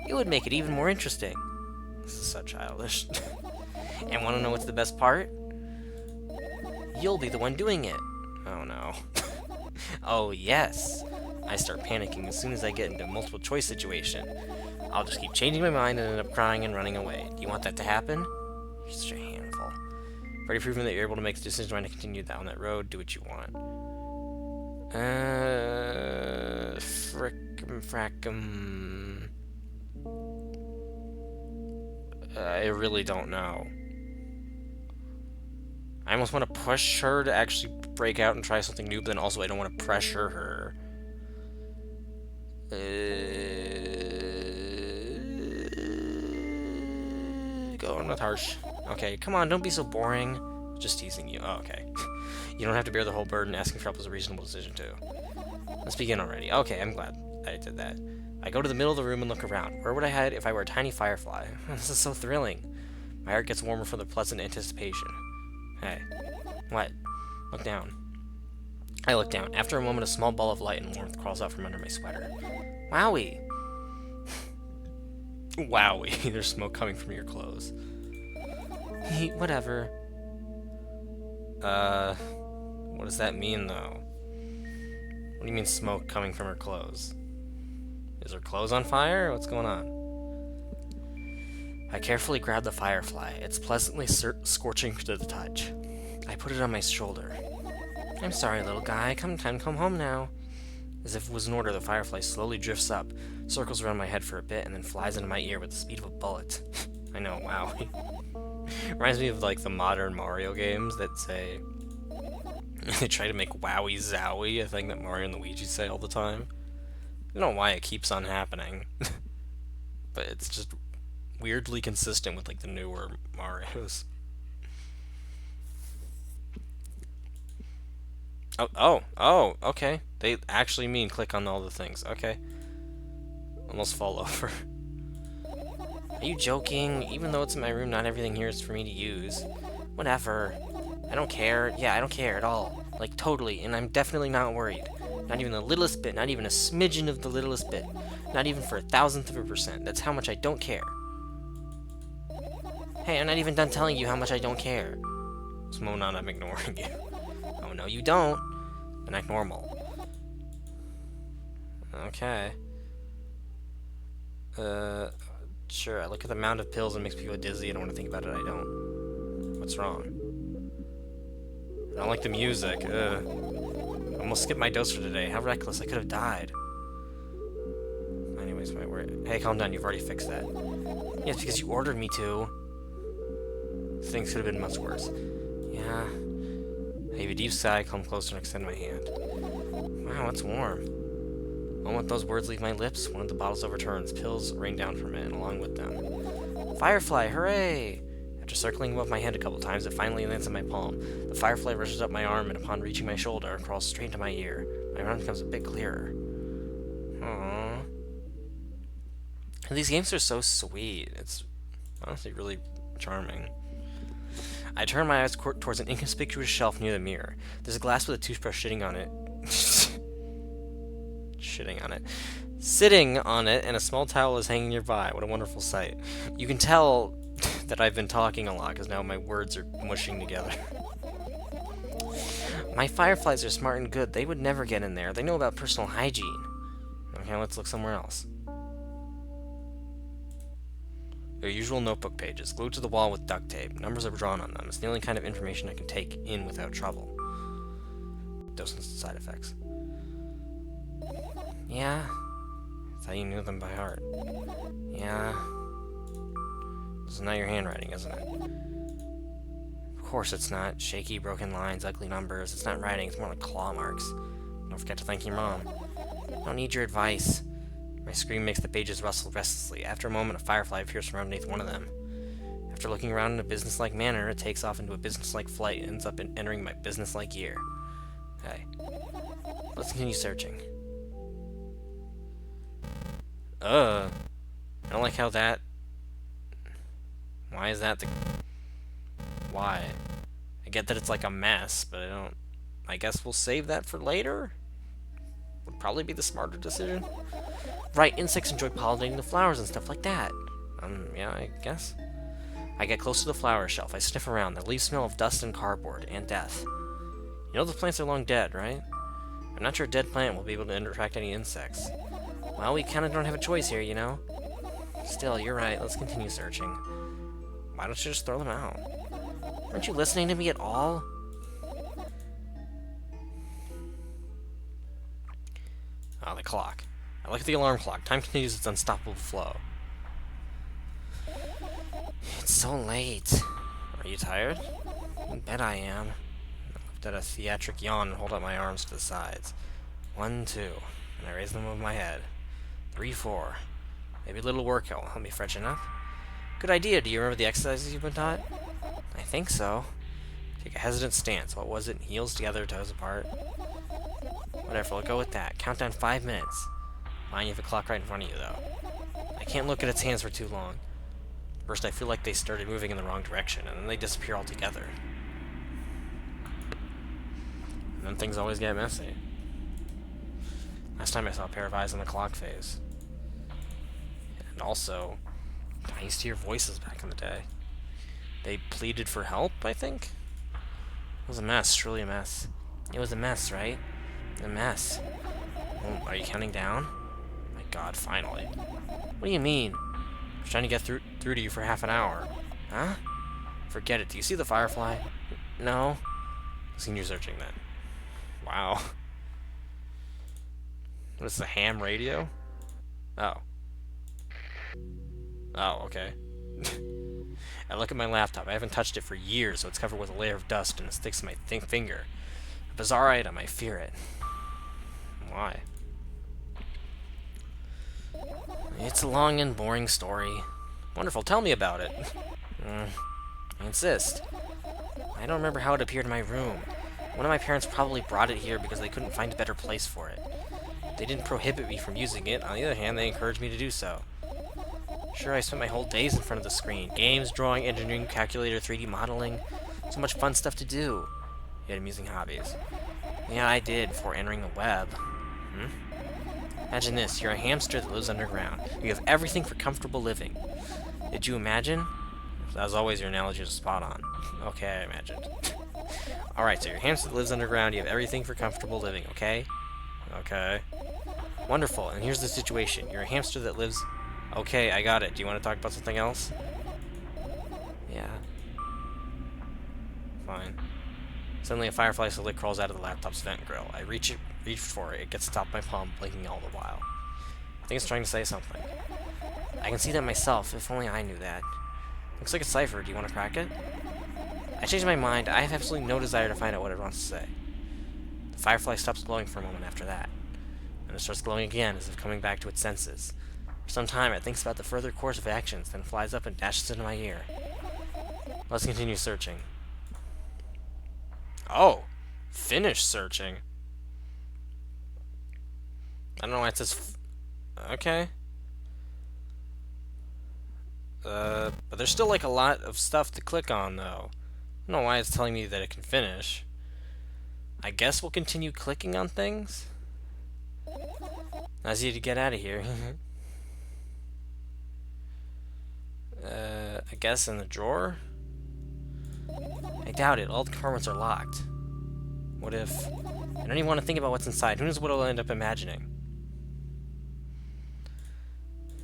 It would make it even more interesting. This is so childish. And want to know what's the best part? You'll be the one doing it. Oh no. Oh yes. I start panicking as soon as I get into a multiple choice situation. I'll just keep changing my mind and end up crying and running away. Do you want that to happen? You're such a handful. You've already proven that you're able to make the decision when to continue down that road. Do what you want. Frackum. I really don't know. I almost want to push her to actually break out and try something new, but then also I don't want to pressure her. Going with harsh. Okay, come on, don't be so boring. Just teasing you. Oh, okay. You don't have to bear the whole burden. Asking for help is a reasonable decision, too. Let's begin already. Okay, I'm glad I did that. I go to the middle of the room and look around. Where would I hide if I were a tiny firefly? This is so thrilling. My heart gets warmer from the pleasant anticipation. Hey. What? Look down. I look down. After a moment, a small ball of light and warmth crawls out from under my sweater. Wowie! Wowie, there's smoke coming from your clothes. Whatever. What does that mean, though? What do you mean smoke coming from her clothes? Is her clothes on fire? What's going on? I carefully grabbed the firefly. It's pleasantly scorching to the touch. I put it on my shoulder. I'm sorry, little guy. Time to come home now. As if it was an order, the firefly slowly drifts up, circles around my head for a bit, and then flies into my ear with the speed of a bullet. I know, wow. Reminds me of, like, the modern Mario games that say... they try to make Wowie Zowie, a thing that Mario and Luigi say all the time. I don't know why it keeps on happening. But it's just weirdly consistent with, like, the newer Marios. Oh, okay. They actually mean click on all the things. Okay. Almost fall over. Are you joking? Even though it's in my room, not everything here is for me to use. Whatever. I don't care. Yeah, I don't care at all. Like, totally. And I'm definitely not worried. Not even the littlest bit. Not even a smidgen of the littlest bit. Not even for 1,000th of a percent. That's how much I don't care. Hey, I'm not even done telling you how much I don't care. Monon, I'm ignoring you. Oh, no, you don't. Then act normal. Okay. Sure, I look at the amount of pills and makes me feel dizzy. I don't want to think about it. I don't. What's wrong? I don't like the music. I almost skipped my dose for today. How reckless. I could have died. Anyways, wait. Hey, calm down. You've already fixed that. Yeah, it's because you ordered me to. Things could have been much worse. Yeah. I heave a deep sigh, come closer, and extend my hand. Wow, it's warm. The moment those words leave my lips, one of the bottles overturns. Pills rain down from it, and along with them. Firefly, hooray! After circling above my head a couple times, it finally lands in my palm. The firefly rushes up my arm, and upon reaching my shoulder, crawls straight into my ear. My round becomes a bit clearer. Aww. And these games are so sweet. It's honestly really charming. I turn my eyes towards an inconspicuous shelf near the mirror. There's a glass with a toothbrush sitting on it, sitting on it, and a small towel is hanging nearby. What a wonderful sight. You can tell that I've been talking a lot, because now my words are mushing together. My fireflies are smart and good. They would never get in there. They know about personal hygiene. Okay, let's look somewhere else. Their usual notebook pages, glued to the wall with duct tape. Numbers are drawn on them. It's the only kind of information I can take in without trouble. Doses and side effects. Yeah? I thought you knew them by heart. Yeah? This is not your handwriting, isn't it? Of course it's not. Shaky, broken lines, ugly numbers. It's not writing, it's more like claw marks. Don't forget to thank your mom. I don't need your advice. My scream makes the pages rustle restlessly. After a moment, a firefly appears from underneath one of them. After looking around in a businesslike manner, it takes off into a businesslike flight and ends up entering my businesslike ear. Okay. Let's continue searching. I don't like how that... Why is that the... Why? I get that it's like a mess, but I don't... I guess we'll save that for later? Would probably be the smarter decision. Right, insects enjoy pollinating the flowers and stuff like that. Yeah, I guess. I get close to the flower shelf. I sniff around. The leaves smell of dust and cardboard, and death. You know the plants are long dead, right? I'm not sure a dead plant will be able to attract any insects. Well, we kinda don't have a choice here, you know? Still, you're right. Let's continue searching. Why don't you just throw them out? Aren't you listening to me at all? Oh, the clock. I look at the alarm clock. Time continues its unstoppable flow. It's so late. Are you tired? I bet I am. I looked at a theatric yawn and hold up my arms to the sides. 1, 2. And I raise them above my head. 3, 4. Maybe a little workout will help me freshen up. Good idea. Do you remember the exercises you've been taught? I think so. Take a hesitant stance. What was it? Heels together, toes apart. Whatever, we'll go with that. Count down 5 minutes. Mind you have a clock right in front of you, though. I can't look at its hands for too long. First, I feel like they started moving in the wrong direction, and then they disappear altogether. And then things always get messy. Last time I saw a pair of eyes in the clock phase. And also, I used to hear voices back in the day. They pleaded for help, I think? It was a mess, truly a mess. It was a mess, right? A mess. Oh, are you counting down? My god, finally. What do you mean? was trying to get through to you for half an hour. Huh? Forget it. Do you see the firefly? No? Continue searching then. Wow. What is the ham radio? Oh. Oh, okay. I look at my laptop. I haven't touched it for years, so it's covered with a layer of dust and it sticks to my finger. A bizarre item. I fear it. Why? It's a long and boring story. Wonderful. Tell me about it. I insist. I don't remember how it appeared in my room. One of my parents probably brought it here because they couldn't find a better place for it. They didn't prohibit me from using it. On the other hand, they encouraged me to do so. Sure, I spent my whole days in front of the screen. Games, drawing, engineering, calculator, 3D modeling. So much fun stuff to do. You had amusing hobbies. Yeah, I did, before entering the web. Imagine this. You're a hamster that lives underground. You have everything for comfortable living. Did you imagine? As always, your analogy is spot on. Okay, I imagined. Alright, so you're a hamster that lives underground. You have everything for comfortable living, okay? Okay. Wonderful. And here's the situation. You're a hamster that lives... Okay, I got it. Do you want to talk about something else? Yeah. Fine. Suddenly a firefly slowly crawls out of the laptop's vent grill. I reach for it. It gets atop my palm, blinking all the while. I think it's trying to say something. I can see that myself, if only I knew that. Looks like a cipher. Do you want to crack it? I changed my mind. I have absolutely no desire to find out what it wants to say. The firefly stops glowing for a moment after that. And it starts glowing again, as if coming back to its senses. For some time, it thinks about the further course of actions, then flies up and dashes into my ear. Let's continue searching. Oh! Finish searching. I don't know why it says... Okay. But there's still, like, a lot of stuff to click on, though. I don't know why it's telling me that it can finish. I guess we'll continue clicking on things? Not easy to get out of here. I guess in the drawer? I doubt it. All the compartments are locked. What if... I don't even want to think about what's inside. Who knows what I'll end up imagining?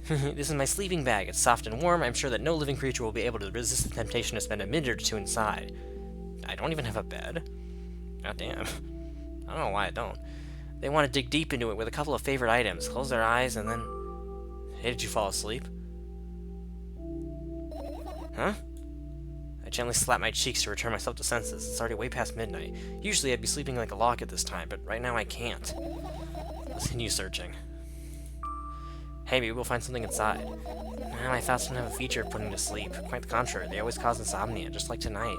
This is my sleeping bag. It's soft and warm. I'm sure that no living creature will be able to resist the temptation to spend a minute or two inside. I don't even have a bed. God damn. I don't know why I don't. They want to dig deep into it with a couple of favorite items. Close their eyes and then... Hey, did you fall asleep? Huh? I gently slap my cheeks to return myself to senses. It's already way past midnight. Usually I'd be sleeping like a log at this time, but right now I can't. Let's continue searching. Hey, maybe we'll find something inside. My thoughts don't have a feature of putting to sleep. Quite the contrary, they always cause insomnia, just like tonight.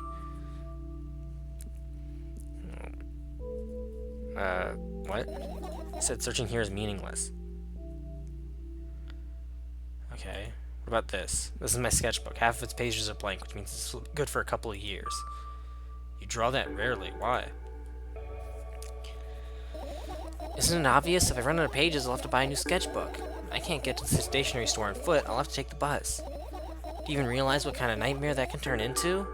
What? It said searching here is meaningless. Okay. What about this? This is my sketchbook. Half of its pages are blank, which means it's good for a couple of years. You draw that rarely. Why? Isn't it obvious? If I run out of pages, I'll have to buy a new sketchbook. I can't get to the stationery store on foot. I'll have to take the bus. Do you even realize what kind of nightmare that can turn into?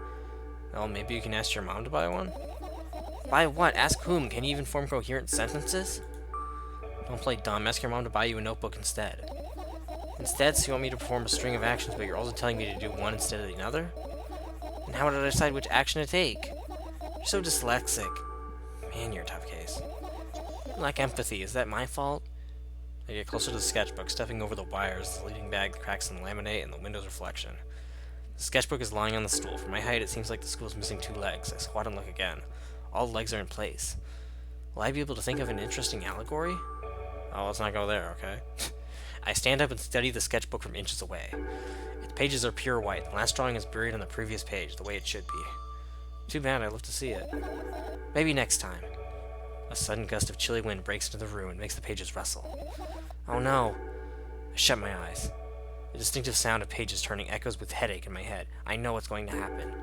Well, maybe you can ask your mom to buy one? Buy what? Ask whom? Can you even form coherent sentences? Don't play dumb. Ask your mom to buy you a notebook instead. Instead, so you want me to perform a string of actions, but you're also telling me to do one instead of the other? And how did I decide which action to take? You're so dyslexic. Man, you're a tough case. I lack empathy. Is that my fault? I get closer to the sketchbook, stepping over the wires, the leading bag, the cracks in the laminate, and the window's reflection. The sketchbook is lying on the stool. For my height, it seems like the stool is missing 2 legs. I squat and look again. All the legs are in place. Will I be able to think of an interesting allegory? Oh, let's not go there, okay? I stand up and study the sketchbook from inches away. Its pages are pure white. The last drawing is buried on the previous page, the way it should be. Too bad, I'd love to see it. Maybe next time. A sudden gust of chilly wind breaks into the room and makes the pages rustle. Oh no! I shut my eyes. The distinctive sound of pages turning echoes with headache in my head. I know what's going to happen.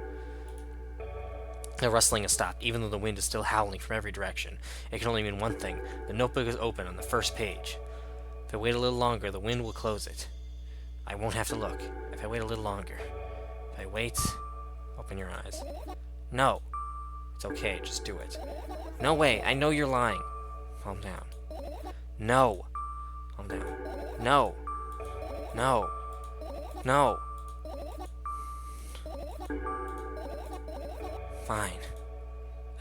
The rustling has stopped, even though the wind is still howling from every direction. It can only mean one thing. The notebook is open on the first page. If I wait a little longer, the wind will close it. I won't have to look. If I wait a little longer. If I wait... Open your eyes. No! It's okay, just do it. No way, I know you're lying. Calm down. No! Calm down. No! No! No. Fine.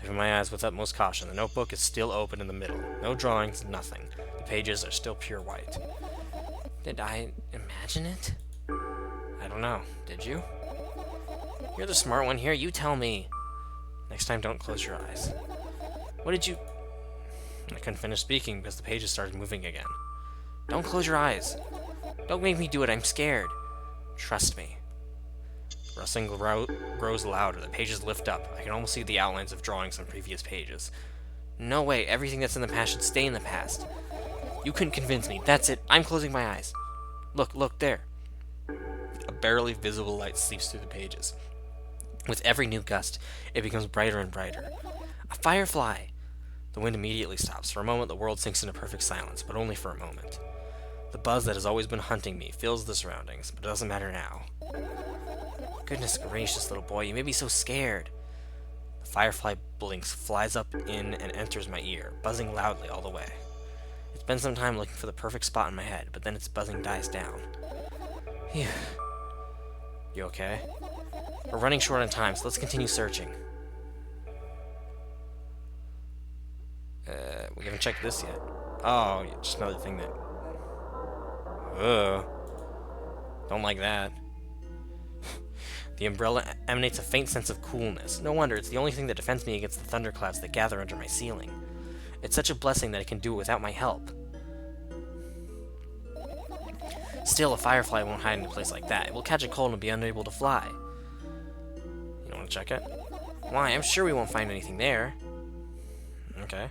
I open my eyes with utmost caution. The notebook is still open in the middle. No drawings, nothing. The pages are still pure white. Did I imagine it? I don't know. Did you? You're the smart one here. You tell me. Next time, don't close your eyes. What did you... I couldn't finish speaking because the pages started moving again. Don't close your eyes. Don't make me do it. I'm scared. Trust me. The rustling grows louder. The pages lift up. I can almost see the outlines of drawings on previous pages. No way. Everything that's in the past should stay in the past. You couldn't convince me. That's it. I'm closing my eyes. Look, look, there. A barely visible light seeps through the pages. With every new gust, it becomes brighter and brighter. A firefly! The wind immediately stops. For a moment, the world sinks into perfect silence, but only for a moment. The buzz that has always been hunting me fills the surroundings, but it doesn't matter now. Goodness gracious, little boy, you made me so scared. The firefly blinks, flies up in, and enters my ear, buzzing loudly all the way. It's been some time looking for the perfect spot in my head, but then its buzzing dies down. Phew. You okay? We're running short on time, so let's continue searching. We haven't checked this yet. Oh, just another thing that... Ugh. Don't like that. The umbrella emanates a faint sense of coolness. No wonder, it's the only thing that defends me against the thunderclouds that gather under my ceiling. It's such a blessing that I can do it without my help. Still, a firefly won't hide in a place like that. It will catch a cold and be unable to fly. You don't want to check it? Why? I'm sure we won't find anything there. Okay.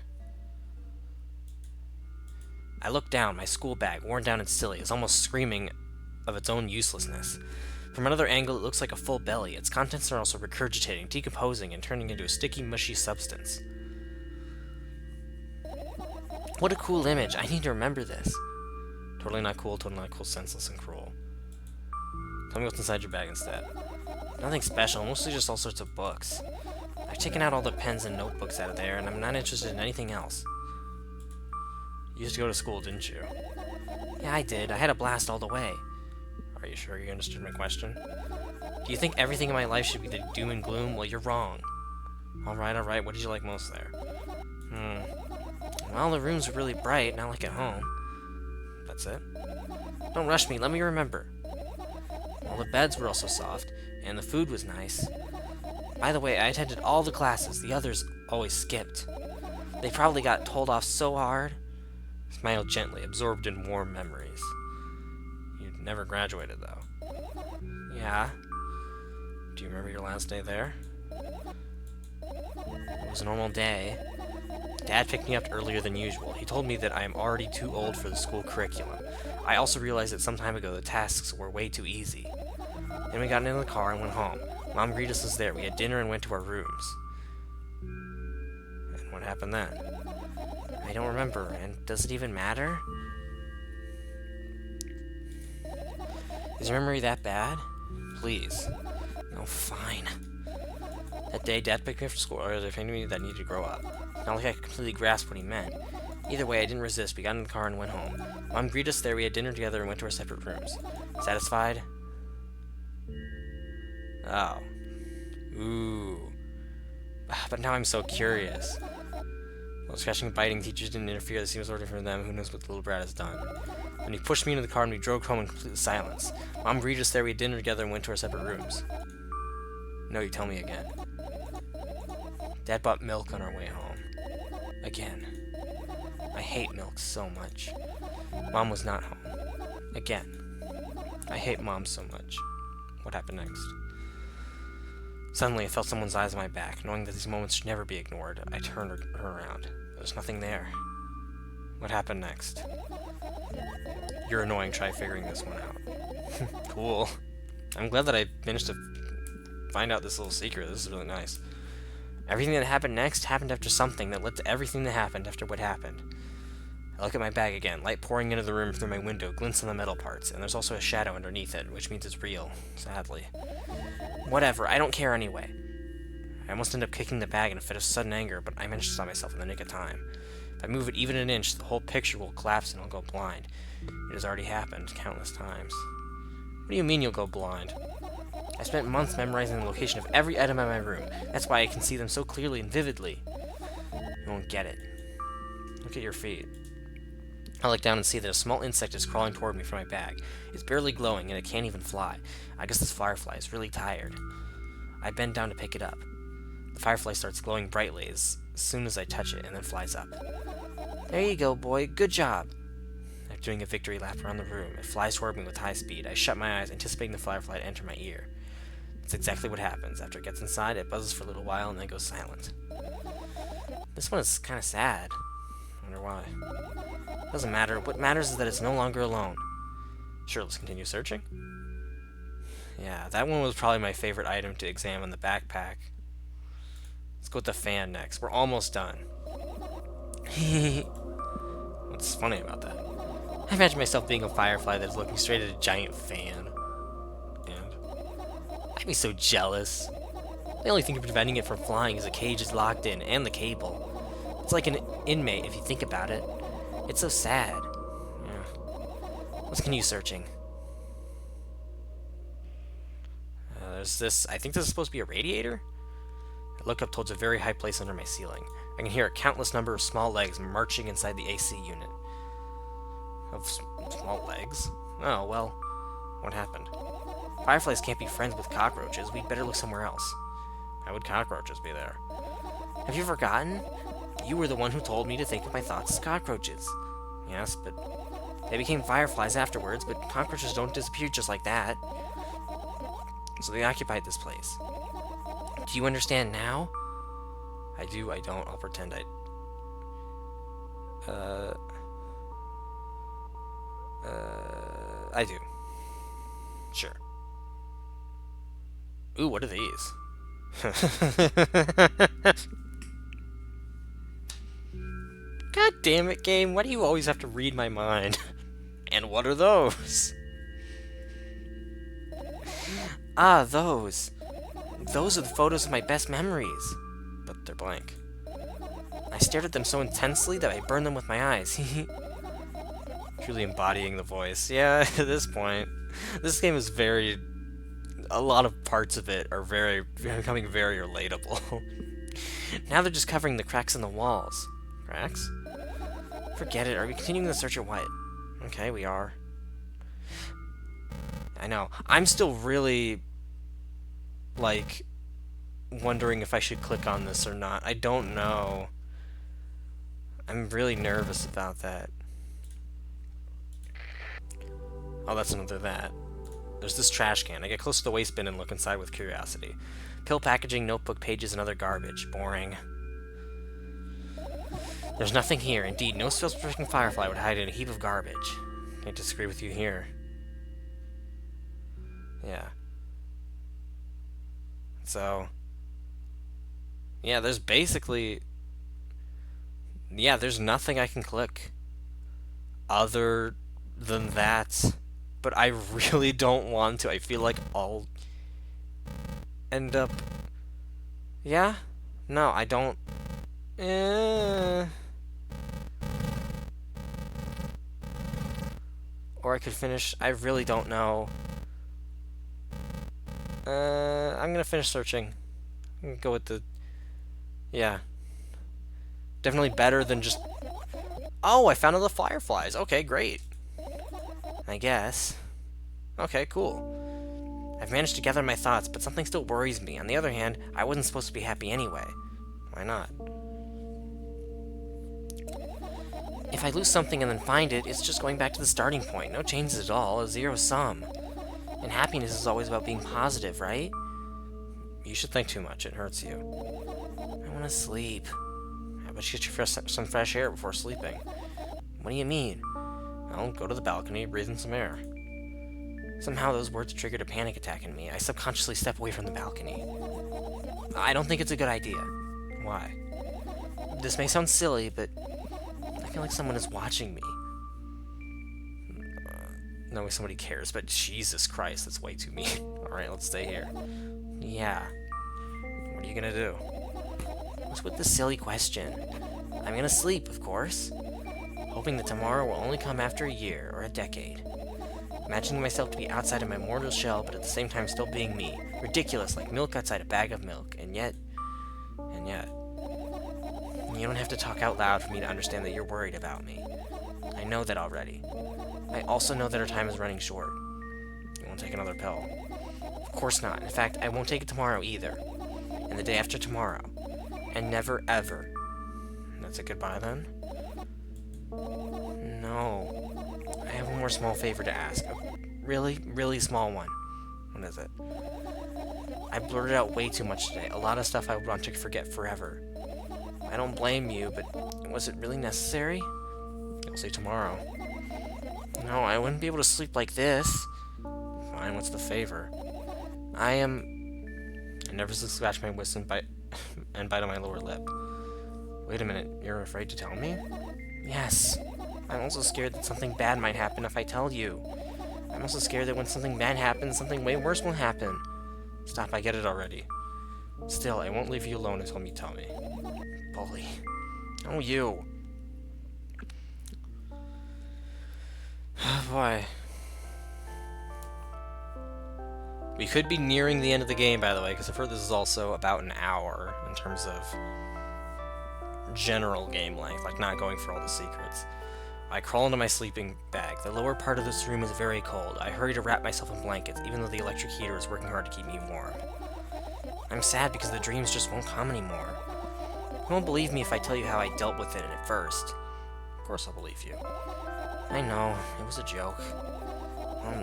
I look down. My school bag, worn down and silly, is almost screaming of its own uselessness. From another angle, it looks like a full belly. Its contents are also regurgitating, decomposing, and turning into a sticky, mushy substance. What a cool image. I need to remember this. Totally not cool, senseless, and cruel. Tell me what's inside your bag instead. Nothing special, mostly just all sorts of books. I've taken out all the pens and notebooks out of there, and I'm not interested in anything else. You used to go to school, didn't you? Yeah, I did. I had a blast all the way. Are you sure you understood my question? Do you think everything in my life should be the doom and gloom? Well, you're wrong. Alright. What did you like most there? Well, the rooms were really bright, not like at home. That's it? Don't rush me, let me remember. Well, the beds were also soft, and the food was nice. By the way, I attended all the classes. The others always skipped. They probably got told off so hard. Smiled gently, absorbed in warm memories. You'd never graduated, though. Yeah. Do you remember your last day there? It was a normal day. Dad picked me up earlier than usual. He told me that I am already too old for the school curriculum. I also realized that some time ago the tasks were way too easy. Then we got into the car and went home. Mom greeted us there. We had dinner and went to our rooms. And what happened then? I don't remember, and does it even matter? Is your memory that bad? Please. Oh, fine. That day, Dad picked me up from school earlier, defending me that I needed to grow up. Not like I completely grasped what he meant. Either way, I didn't resist. We got in the car and went home. Mom greeted us there, we had dinner together, and went to our separate rooms. Satisfied? Oh. Ooh. But now I'm so curious. Well, scratching and biting, teachers didn't interfere. The scene was ordered from them. Who knows what the little brat has done? When he pushed me into the car and we drove home in complete silence. Mom greeted us there, we had dinner together, and went to our separate rooms. No, you tell me again. Dad bought milk on our way home. Again. I hate milk so much. Mom was not home. Again. I hate Mom so much. What happened next? Suddenly, I felt someone's eyes on my back. Knowing that these moments should never be ignored, I turned her around. There's nothing there. What happened next? You're annoying. Try figuring this one out. Cool. I'm glad that I managed to find out this little secret. This is really nice. Everything that happened next happened after something that led to everything that happened after what happened. I look at my bag again. Light pouring into the room through my window glints on the metal parts, and there's also a shadow underneath it, which means it's real, sadly. Whatever, I don't care anyway. I almost end up kicking the bag in a fit of sudden anger, but I manage to stop myself in the nick of time. If I move it even an inch, the whole picture will collapse and I'll go blind. It has already happened countless times. What do you mean you'll go blind? I spent months memorizing the location of every item in my room. That's why I can see them so clearly and vividly. You won't get it. Look at your feet. I look down and see that a small insect is crawling toward me from my bag. It's barely glowing, and it can't even fly. I guess this firefly is really tired. I bend down to pick it up. The firefly starts glowing brightly as soon as I touch it, and then flies up. There you go, boy. Good job. After doing a victory lap around the room, it flies toward me with high speed. I shut my eyes, anticipating the firefly to enter my ear. That's exactly what happens. After it gets inside, it buzzes for a little while, and then goes silent. This one is kind of sad. I wonder why. Doesn't matter. What matters is that it's no longer alone. Sure, let's continue searching. Yeah, that one was probably my favorite item to examine, the backpack. Let's go with the fan next. We're almost done. What's funny about that? I imagine myself being a firefly that is looking straight at a giant fan. And I'd be so jealous. The only thing preventing it from flying is the cage is locked in, and the cable. It's like an inmate if you think about it. It's so sad. Yeah. Let's continue searching. There's this, I think this is supposed to be a radiator? I look up towards a very high place under my ceiling. I can hear a countless number of small legs marching inside the AC unit. Of small legs? Oh, well, what happened? Fireflies can't be friends with cockroaches. We'd better look somewhere else. How would cockroaches be there? Have you forgotten? You were the one who told me to think of my thoughts as cockroaches. Yes, but they became fireflies afterwards, but cockroaches don't disappear just like that. So they occupied this place. Do you understand now? I do, I don't. I'll pretend I... I do. Sure. Ooh, what are these? God damn it, game. Why do you always have to read my mind? And what are those? Ah, those. Those are the photos of my best memories. But they're blank. I stared at them so intensely that I burned them with my eyes. Truly embodying the voice. Yeah, at this point. This game is very... A lot of parts of it are becoming very relatable. Now they're just covering the cracks in the walls. Cracks? Forget it. Are we continuing the search or what? Okay, we are. I know. I'm still really, like, wondering if I should click on this or not. I don't know. I'm really nervous about that. Oh, that's another that. There's this trash can. I get close to the waste bin and look inside with curiosity. Pill packaging, notebook pages, and other garbage. Boring. There's nothing here. Indeed, no self-respecting firefly would hide in a heap of garbage. Can't disagree with you here. Yeah. So... Yeah, there's basically... Yeah, there's nothing I can click other than that. But I really don't want to. I feel like I'll end up... Yeah? No, I don't... Or I could finish... I really don't know. I'm gonna finish searching. I'm gonna go with the... Yeah. Definitely better than just... Oh, I found all the fireflies. Okay, great. I guess. Okay, cool. I've managed to gather my thoughts, but something still worries me. On the other hand, I wasn't supposed to be happy anyway. Why not? If I lose something and then find it, it's just going back to the starting point. No changes at all. A zero sum. And happiness is always about being positive, right? You should think too much. It hurts you. I want to sleep. How about you get your some fresh air before sleeping? What do you mean? Well, go to the balcony, breathe in some air. Somehow those words triggered a panic attack in me. I subconsciously step away from the balcony. I don't think it's a good idea. Why? This may sound silly, but I feel like someone is watching me. No way somebody cares, but Jesus Christ, that's way too mean. Alright, let's stay here. Yeah. What are you gonna do? What's with this silly question? I'm gonna sleep, of course. Hoping that tomorrow will only come after a year or a decade. Imagining myself to be outside of my mortal shell, but at the same time still being me. Ridiculous, like milk outside a bag of milk. And yet... You don't have to talk out loud for me to understand that you're worried about me. I know that already. I also know that our time is running short. You won't take another pill. Of course not. In fact, I won't take it tomorrow either. And the day after tomorrow. And never ever. That's a goodbye then? No. I have one more small favor to ask. A really, really small one. What is it? I blurted out way too much today. A lot of stuff I would want to forget forever. I don't blame you, but was it really necessary? You'll see tomorrow. No, I wouldn't be able to sleep like this. Fine, what's the favor? I nervously scratch my wrist and bite on my lower lip. Wait a minute, you're afraid to tell me? Yes. I'm also scared that something bad might happen if I tell you. I'm also scared that when something bad happens, something way worse will happen. Stop, I get it already. Still, I won't leave you alone until you tell me. Bully. Oh, you. Oh, boy. We could be nearing the end of the game, by the way, because I've heard this is also about an hour in terms of general game length, like not going for all the secrets. I crawl into my sleeping bag. The lower part of this room is very cold. I hurry to wrap myself in blankets, even though the electric heater is working hard to keep me warm. I'm sad because the dreams just won't come anymore. You won't believe me if I tell you how I dealt with it at first. Of course I'll believe you. I know, it was a joke.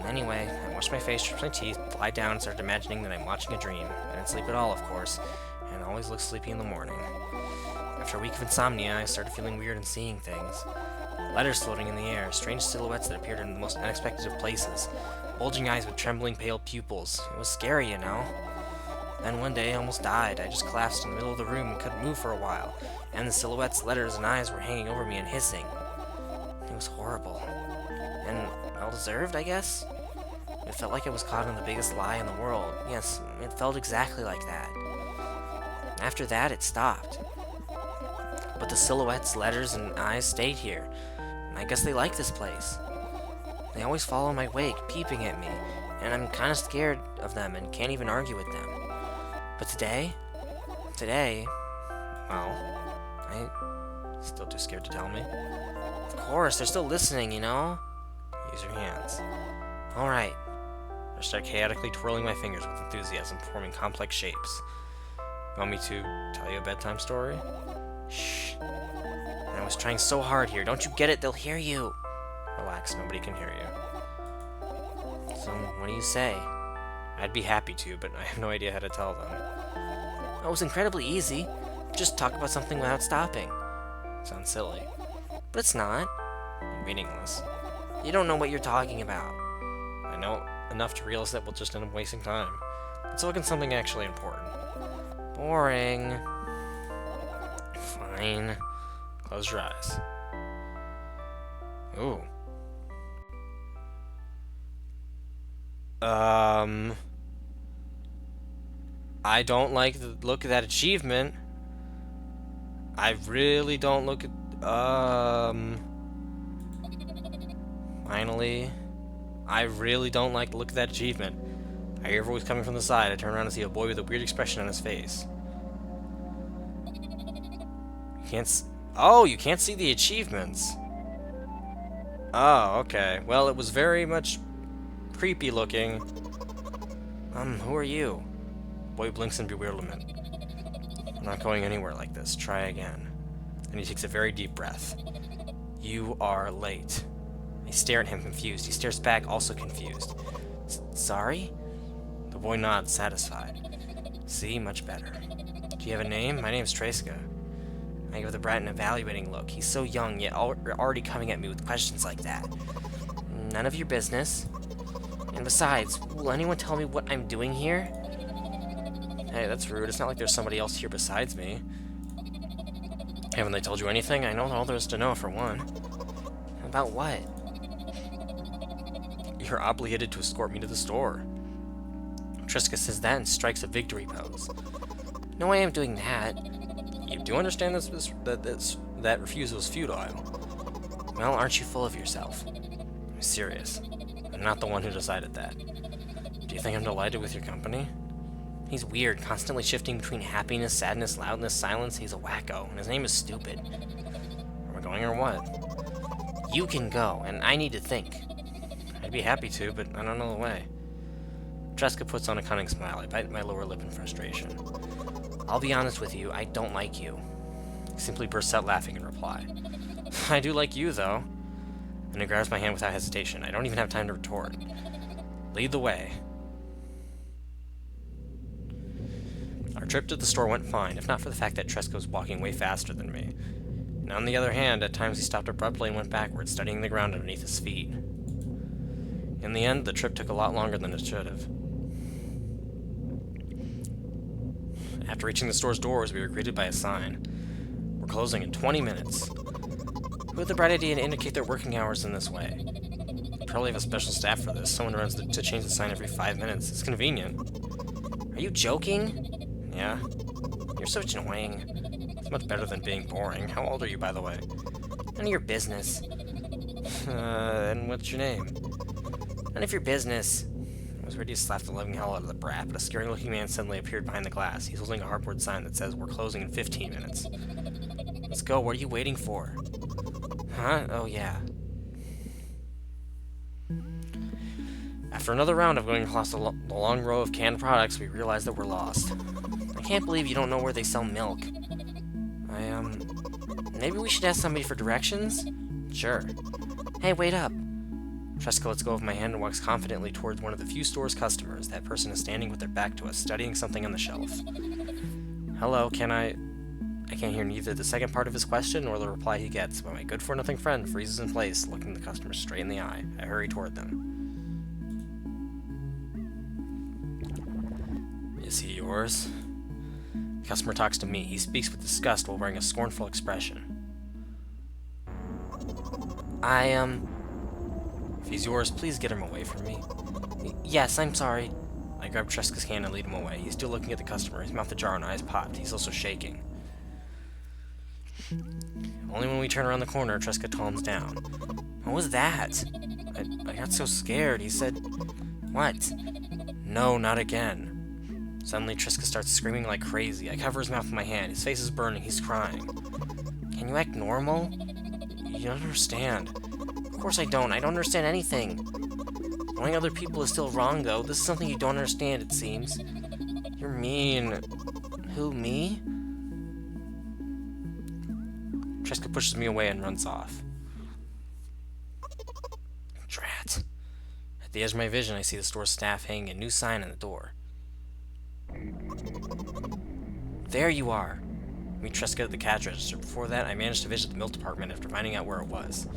Anyway, I washed my face, brushed my teeth, lied down, and started imagining that I'm watching a dream. I didn't sleep at all, of course, and always look sleepy in the morning. After a week of insomnia, I started feeling weird and seeing things. Letters floating in the air, strange silhouettes that appeared in the most unexpected of places, bulging eyes with trembling, pale pupils. It was scary, you know. Then one day I almost died. I just collapsed in the middle of the room and couldn't move for a while, and the silhouettes, letters, and eyes were hanging over me and hissing. It was horrible. And well-deserved, I guess? It felt like I was caught in the biggest lie in the world. Yes, it felt exactly like that. After that, it stopped. But the silhouettes, letters, and eyes stayed here. I guess they like this place. They always follow my wake, peeping at me, and I'm kind of scared of them and can't even argue with them. But today, well, I'm still too scared to tell me. Of course, they're still listening, you know? Use your hands. Alright. I start chaotically twirling my fingers with enthusiasm, forming complex shapes. You want me to tell you a bedtime story? Shh. I was trying so hard here. Don't you get it? They'll hear you. Relax, nobody can hear you. So, what do you say? I'd be happy to, but I have no idea how to tell them. It was incredibly easy. Just talk about something without stopping. Sounds silly. But it's not. Meaningless. You don't know what you're talking about. I know enough to realize that we'll just end up wasting time. Let's look at something actually important. Boring. Fine. Close your eyes. Ooh. I don't like the look of that achievement. I really don't look at... Finally. I really don't like the look of that achievement. I hear a voice coming from the side. I turn around and see a boy with a weird expression on his face. Oh, you can't see the achievements. Oh, okay. Well, it was very much creepy looking. Who are you? Boy blinks in bewilderment. I'm not going anywhere like this. Try again. And he takes a very deep breath. You are late. I stare at him confused. He stares back, also confused. Sorry? The boy nods, satisfied. See? Much better. Do you have a name? My name's Treska. I give the brat an evaluating look. He's so young, yet already coming at me with questions like that. None of your business. And besides, will anyone tell me what I'm doing here? Hey, that's rude. It's not like there's somebody else here besides me. Haven't they told you anything? I know all there is to know, for one. About what? You're obligated to escort me to the store. Triska says that and strikes a victory pose. No way I'm doing that. You do understand that refusal is futile. Well, aren't you full of yourself? I'm serious. I'm not the one who decided that. Do you think I'm delighted with your company? He's weird, constantly shifting between happiness, sadness, loudness, silence. He's a wacko, and his name is stupid. Are we going or what? You can go, and I need to think. I'd be happy to, but I don't know the way. Tresca puts on a cunning smile. I bite my lower lip in frustration. I'll be honest with you, I don't like you. He simply bursts out laughing in reply. I do like you, though. And he grabs my hand without hesitation. I don't even have time to retort. Lead the way. Our trip to the store went fine, if not for the fact that Tresca was walking way faster than me. And on the other hand, at times he stopped abruptly and went backwards, studying the ground underneath his feet. In the end, the trip took a lot longer than it should have. After reaching the store's doors, we were greeted by a sign. We're closing in 20 minutes. Who had the bright idea to indicate their working hours in this way? They probably have a special staff for this. Someone runs to change the sign every 5 minutes. It's convenient. Are you joking? Yeah. You're such annoying. It's much better than being boring. How old are you, by the way? None of your business. And what's your name? None of your business. I was ready to slap the living hell out of the brat, but a scary-looking man suddenly appeared behind the glass. He's holding a cardboard sign that says, "We're closing in 15 minutes. Let's go. What are you waiting for? Huh? Oh, yeah. After another round of going across the long row of canned products, we realized that we're lost. I can't believe you don't know where they sell milk. Maybe we should ask somebody for directions? Sure. Hey, wait up. Tresca lets go of my hand and walks confidently towards one of the few store's customers. That person is standing with their back to us, studying something on the shelf. Hello, can I can't hear neither the second part of his question nor the reply he gets, but my good-for-nothing friend freezes in place, looking the customer straight in the eye. I hurry toward them. Is he yours? The customer talks to me. He speaks with disgust while wearing a scornful expression. If he's yours, please get him away from me. Yes, I'm sorry. I grab Tresca's hand and lead him away. He's still looking at the customer, his mouth ajar and eyes popped. He's also shaking. Only when we turn around the corner, Tresca calms down. What was that? I got so scared. He said, what? No, not again. Suddenly, Tresca starts screaming like crazy. I cover his mouth with my hand. His face is burning. He's crying. Can you act normal? You don't understand. Of course I don't. I don't understand anything. Knowing other people is still wrong, though. This is something you don't understand, it seems. You're mean. Who, me? Tresca pushes me away and runs off. Drat. At the edge of my vision, I see the store staff hanging a new sign on the door. There you are. I meet Tresca at the cash register. Before that, I managed to visit the milk department after finding out where it was.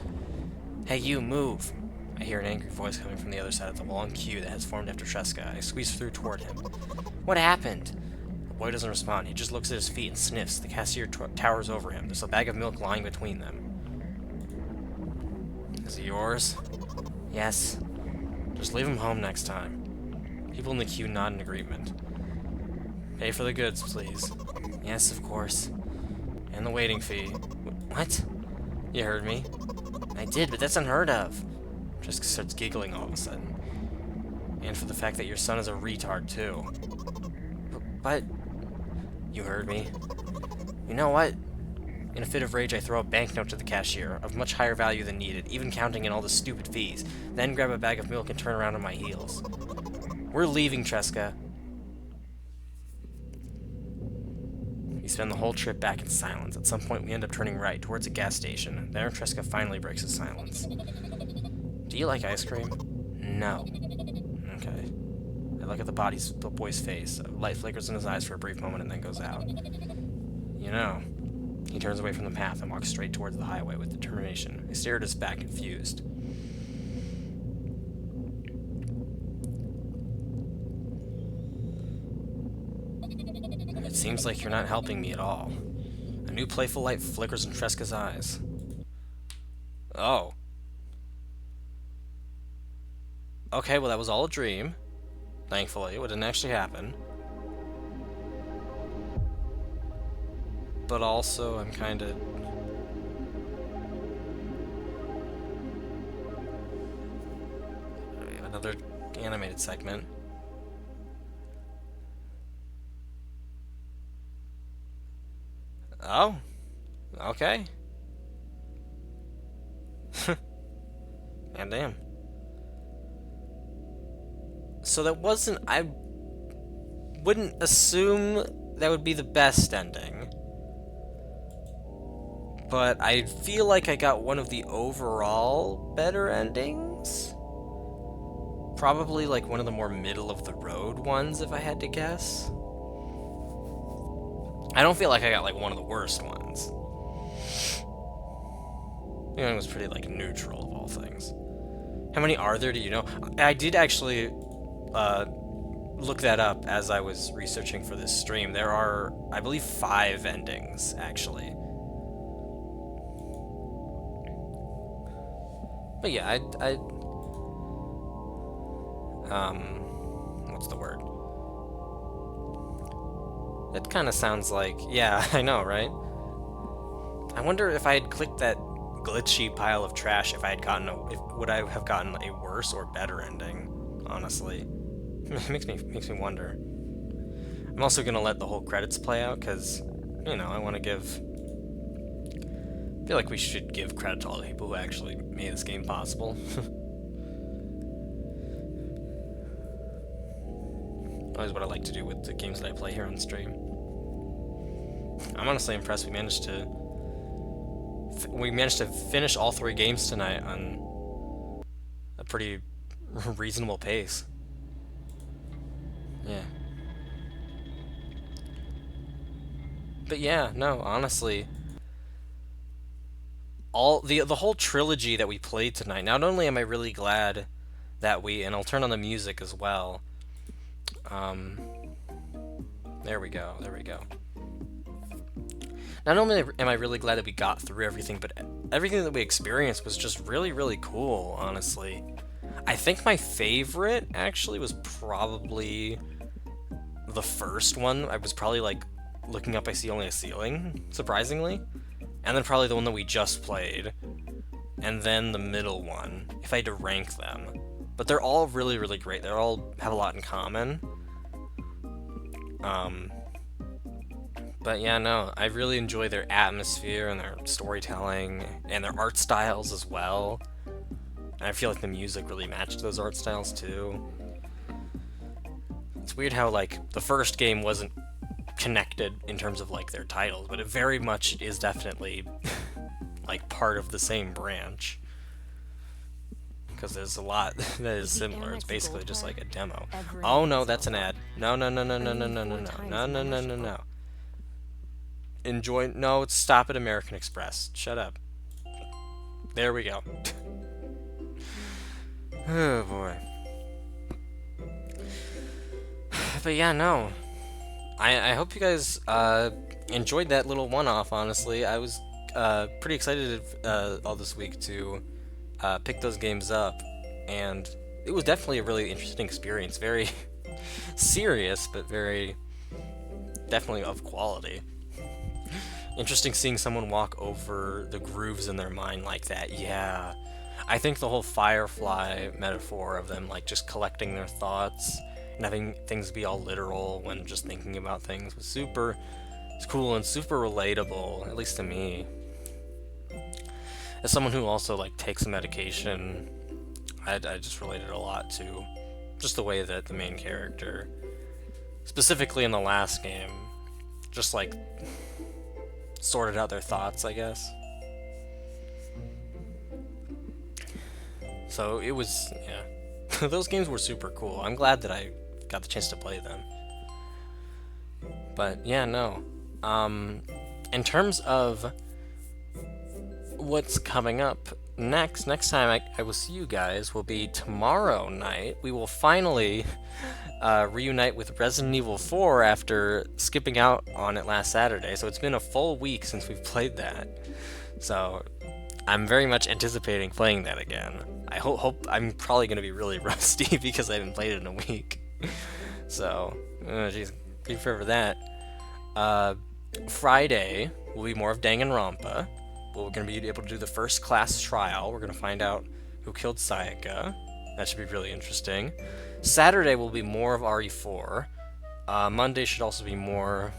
Hey, you, move! I hear an angry voice coming from the other side of the long queue that has formed after Tresca. I squeeze through toward him. What happened? The boy doesn't respond. He just looks at his feet and sniffs. The cashier towers over him. There's a bag of milk lying between them. Is it yours? Yes. Just leave him home next time. People in the queue nod in agreement. Pay for the goods, please. Yes, of course. And the waiting fee. What? You heard me. I did, but that's unheard of. Jessica starts giggling all of a sudden. And for the fact that your son is a retard, too. But... You heard me. You know what? In a fit of rage, I throw a banknote to the cashier, of much higher value than needed, even counting in all the stupid fees, then grab a bag of milk and turn around on my heels. We're leaving, Tresca. We spend the whole trip back in silence. At some point, we end up turning right, towards a gas station. There, Tresca finally breaks his silence. Do you like ice cream? No. Okay. I look at the boy's face. A light flickers in his eyes for a brief moment and then goes out. You know. He turns away from the path and walks straight towards the highway with determination. I stare at his back, confused. It seems like you're not helping me at all. A new playful light flickers in Tresca's eyes. Oh. Okay, well that was all a dream. Thankfully, it didn't actually happen. But also, I'm kinda... another animated segment. Oh, okay. And damn. So that wasn't... I wouldn't assume that would be the best ending. But I feel like I got one of the overall better endings. Probably like one of the more middle-of-the-road ones, if I had to guess. I don't feel like I got like one of the worst ones. The one was pretty like neutral of all things. How many are there, do you know? I did actually look that up as I was researching for this stream. There are, I believe, 5 endings, actually. But yeah, what's the word? It kind of sounds like, yeah, I know, right? I wonder if I had clicked that glitchy pile of trash, if I had gotten would I have gotten a worse or better ending? Honestly, it makes me wonder. I'm also gonna let the whole credits play out because, you know, I want to give. I feel like we should give credit to all the people who actually made this game possible. Always what I like to do with the games that I play here on stream. I'm honestly impressed we managed to finish all 3 games tonight on a pretty reasonable pace. Yeah. But yeah, no, honestly, the whole trilogy that we played tonight. Not only am I really glad that and I'll turn on the music as well. There we go. Not only am I really glad that we got through everything, but everything that we experienced was just really, really cool, honestly. I think my favorite, actually, was probably the first one. I was probably, like, looking up, I see only a ceiling, surprisingly. And then probably the one that we just played. And then the middle one, if I had to rank them. But they're all really, really great. They all have a lot in common. But yeah, no, I really enjoy their atmosphere and their storytelling and their art styles as well. And I feel like the music really matched those art styles too. It's weird how, like, the first game wasn't connected in terms of, like, their titles, but it very much is definitely, like, part of the same branch. Because there's a lot that is similar. It's basically just like a demo. Oh no, that's an ad. No. Enjoy. No, stop at American Express. Shut up. There we go. Oh boy. But yeah, no. I hope you guys enjoyed that little one-off, honestly. I was pretty excited all this week to pick those games up, and it was definitely a really interesting experience. Very serious, but very definitely of quality. Interesting seeing someone walk over the grooves in their mind like that. Yeah. I think the whole Firefly metaphor of them, like, just collecting their thoughts and having things be all literal when just thinking about things was super cool and super relatable, at least to me. As someone who also, like, takes medication, I just related a lot to just the way that the main character, specifically in the last game, just, like, sorted out their thoughts, I guess. So it was, yeah. Those games were super cool. I'm glad that I got the chance to play them. But yeah, no. In terms of what's coming up next time I will see you guys will be tomorrow night. We will finally reunite with Resident Evil 4 after skipping out on it last Saturday. So it's been a full week since we've played that. So I'm very much anticipating playing that again. I hope I'm probably going to be really rusty because I haven't played it in a week. So, jeez, prepare for that. Friday will be more of Danganronpa. We're going to be able to do the first class trial. We're going to find out who killed Sayaka. That should be really interesting. Saturday will be more of RE4. Monday should also be more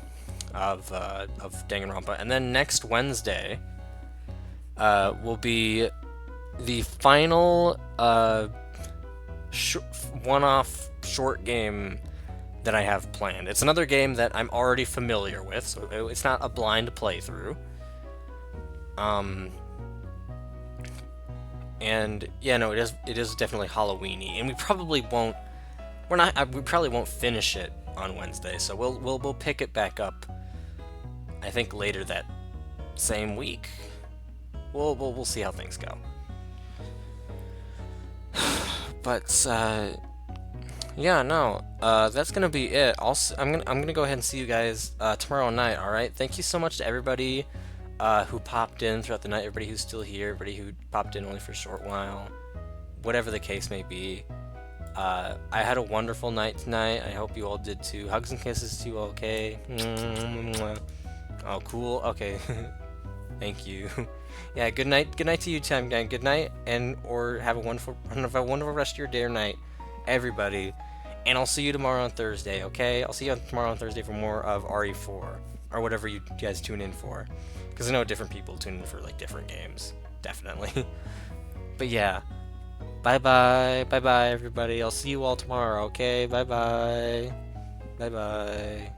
of Danganronpa, and then next Wednesday will be the final sh one-off short game that I have planned. It's another game that I'm already familiar with, so it's not a blind playthrough. And yeah, no, it is definitely Halloweeny, and we probably won't. We probably won't finish it on Wednesday, so we'll pick it back up. I think later that same week. We'll see how things go. But yeah, no, that's gonna be it. I'm gonna go ahead and see you guys tomorrow night. All right. Thank you so much to everybody who popped in throughout the night. Everybody who's still here. Everybody who popped in only for a short while. Whatever the case may be. I had a wonderful night tonight. I hope you all did too. Hugs and kisses to you all. Okay. Oh, cool. Okay. Thank you. Yeah. Good night. Good night to you, Tim. Good night, and or have a wonderful rest of your day or night, everybody. And I'll see you tomorrow on Thursday. Okay. I'll see you tomorrow on Thursday for more of RE4 or whatever you guys tune in for, because I know different people tune in for like different games. Definitely. But yeah. Bye bye. Bye bye, everybody. I'll see you all tomorrow. Okay. Bye bye. Bye bye.